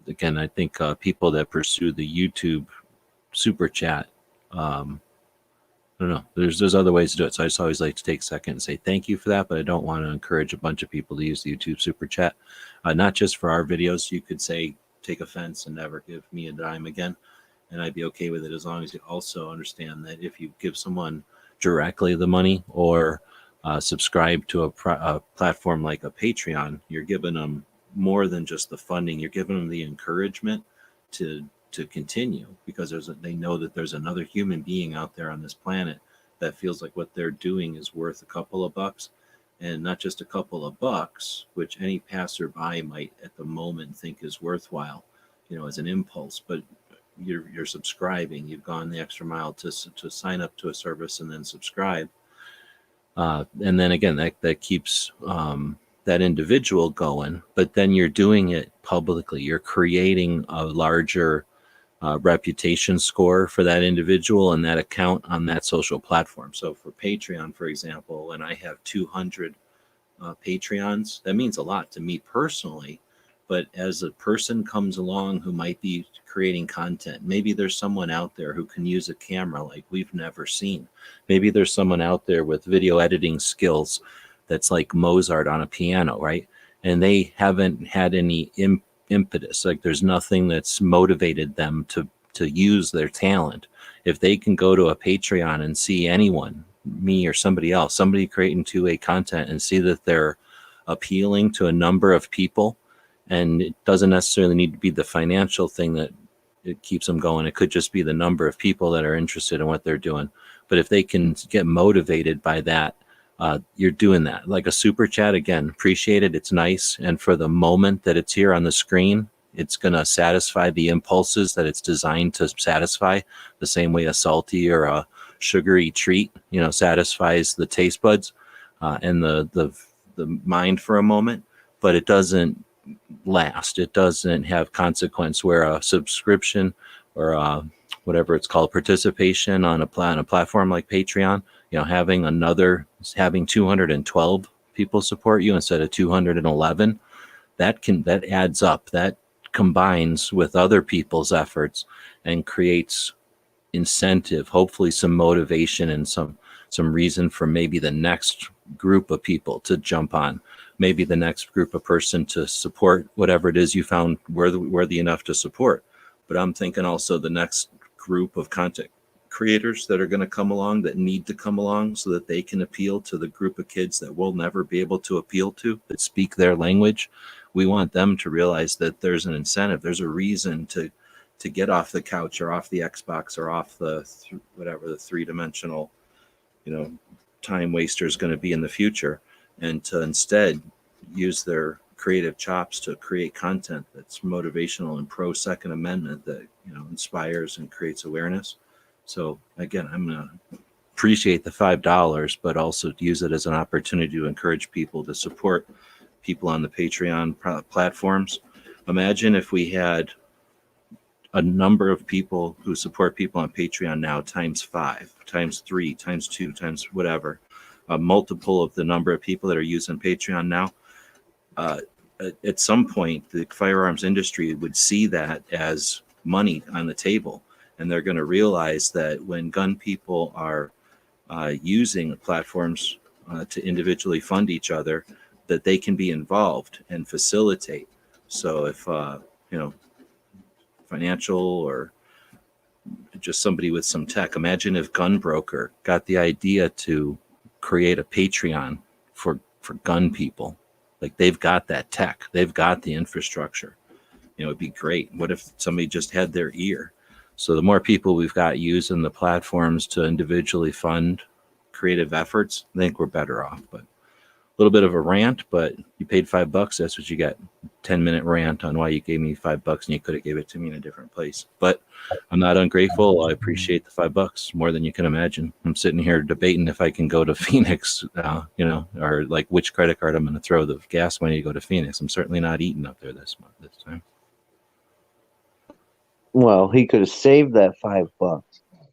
Speaker 1: again, I think people that pursue the YouTube super chat, I don't know. There's other ways to do it. So I just always like to take a second and say thank you for that. But I don't want to encourage a bunch of people to use the YouTube super chat, not just for our videos. You could say take offense and never give me a dime again, and I'd be okay with it, as long as you also understand that if you give someone directly the money or subscribe to a platform like a Patreon, you're giving them more than just the funding. You're giving them the encouragement to continue, because they know that there's another human being out there on this planet that feels like what they're doing is worth a couple of bucks, and not just a couple of bucks, which any passerby might at the moment think is worthwhile, as an impulse. But you're subscribing. You've gone the extra mile to sign up to a service and then subscribe. And then again, that keeps that individual going, but then you're doing it publicly. You're creating a larger reputation score for that individual and that account on that social platform. So for Patreon, for example, when I have 200 Patreons, that means a lot to me personally. But as a person comes along who might be creating content, maybe there's someone out there who can use a camera like we've never seen. Maybe there's someone out there with video editing skills that's like Mozart on a piano, right? And they haven't had any impetus. Like there's nothing that's motivated them to use their talent. If they can go to a Patreon and see anyone, me or somebody else, somebody creating 2A content, and see that they're appealing to a number of people, and it doesn't necessarily need to be the financial thing that it keeps them going. It could just be the number of people that are interested in what they're doing. But if they can get motivated by that, you're doing that. Like a super chat, again, appreciate it. It's nice. And for the moment that it's here on the screen, it's going to satisfy the impulses that it's designed to satisfy, the same way a salty or a sugary treat, satisfies the taste buds and the mind for a moment, but it doesn't last. It doesn't have consequence, where a subscription or whatever it's called, participation on a platform like Patreon, having 212 people support you instead of 211, that adds up. That combines with other people's efforts and creates incentive, hopefully some motivation and some reason for maybe the next group of people to jump on, maybe the next group of person to support whatever it is you found worthy enough to support. But I'm thinking also the next group of content creators that are going to come along, that need to come along so that they can appeal to the group of kids that we'll never be able to appeal to, that speak their language. We want them to realize that there's an incentive, there's a reason to get off the couch or off the Xbox or off the whatever the three-dimensional time waster is going to be in the future, and to instead use their creative chops to create content that's motivational and pro Second Amendment, that inspires and creates awareness. So again, I'm going to appreciate the $5, but also use it as an opportunity to encourage people to support people on the Patreon platforms. Imagine if we had a number of people who support people on Patreon now times 5, times 3, times 2, times whatever, a multiple of the number of people that are using Patreon now. At some point, the firearms industry would see that as money on the table, and they're going to realize that when gun people are using platforms to individually fund each other, that they can be involved and facilitate. So if financial or just somebody with some tech. Imagine if Gunbroker got the idea to create a Patreon for gun people. Like, they've got that tech, they've got the infrastructure. It'd be great. What if somebody just had their ear? So the more people we've got using the platforms to individually fund creative efforts, I think we're better off. But a little bit of a rant, but you paid $5. That's what you got. 10-minute rant on why you gave me $5 and you could have gave it to me in a different place. But I'm not ungrateful. I appreciate the $5 more than you can imagine. I'm sitting here debating if I can go to Phoenix, or like which credit card I'm going to throw the gas money to go to Phoenix. I'm certainly not eating up there this time.
Speaker 2: Well, he could have saved that $5,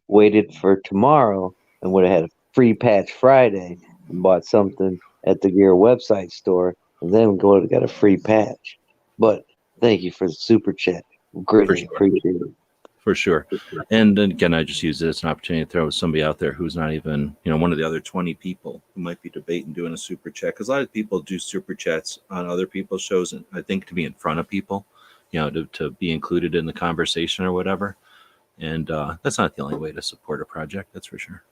Speaker 2: waited for tomorrow, and would have had a free patch Friday and bought something at the Gear website store, and then got a free patch. But thank you for the super chat. Greatly appreciate it.
Speaker 1: For sure. And then again, I just use it as an opportunity to throw somebody out there who's not even, one of the other 20 people who might be debating doing a super chat. Because a lot of people do super chats on other people's shows, and I think to be in front of people, to be included in the conversation or whatever. And that's not the only way to support a project, that's for sure.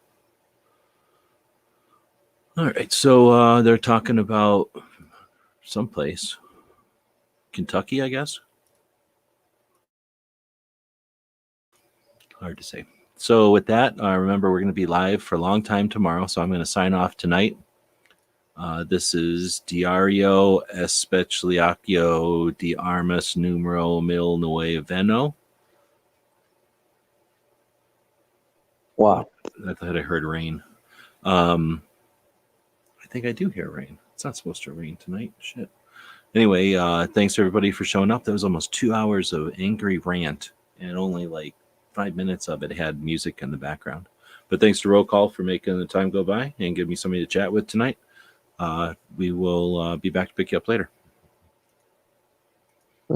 Speaker 1: All right, so they're talking about someplace, Kentucky, I guess. Hard to say. So with that, remember, we're going to be live for a long time tomorrow, so I'm going to sign off tonight. This is Diario Espectáculo de armas, número 19.
Speaker 2: Wow.
Speaker 1: I thought I heard rain. I think I do hear rain. It's not supposed to rain tonight. Shit. Anyway, thanks everybody for showing up. That was almost 2 hours of angry rant, and only like 5 minutes of it had music in the background. But thanks to Roll Call for making the time go by and giving me somebody to chat with tonight. We will be back to pick you up later.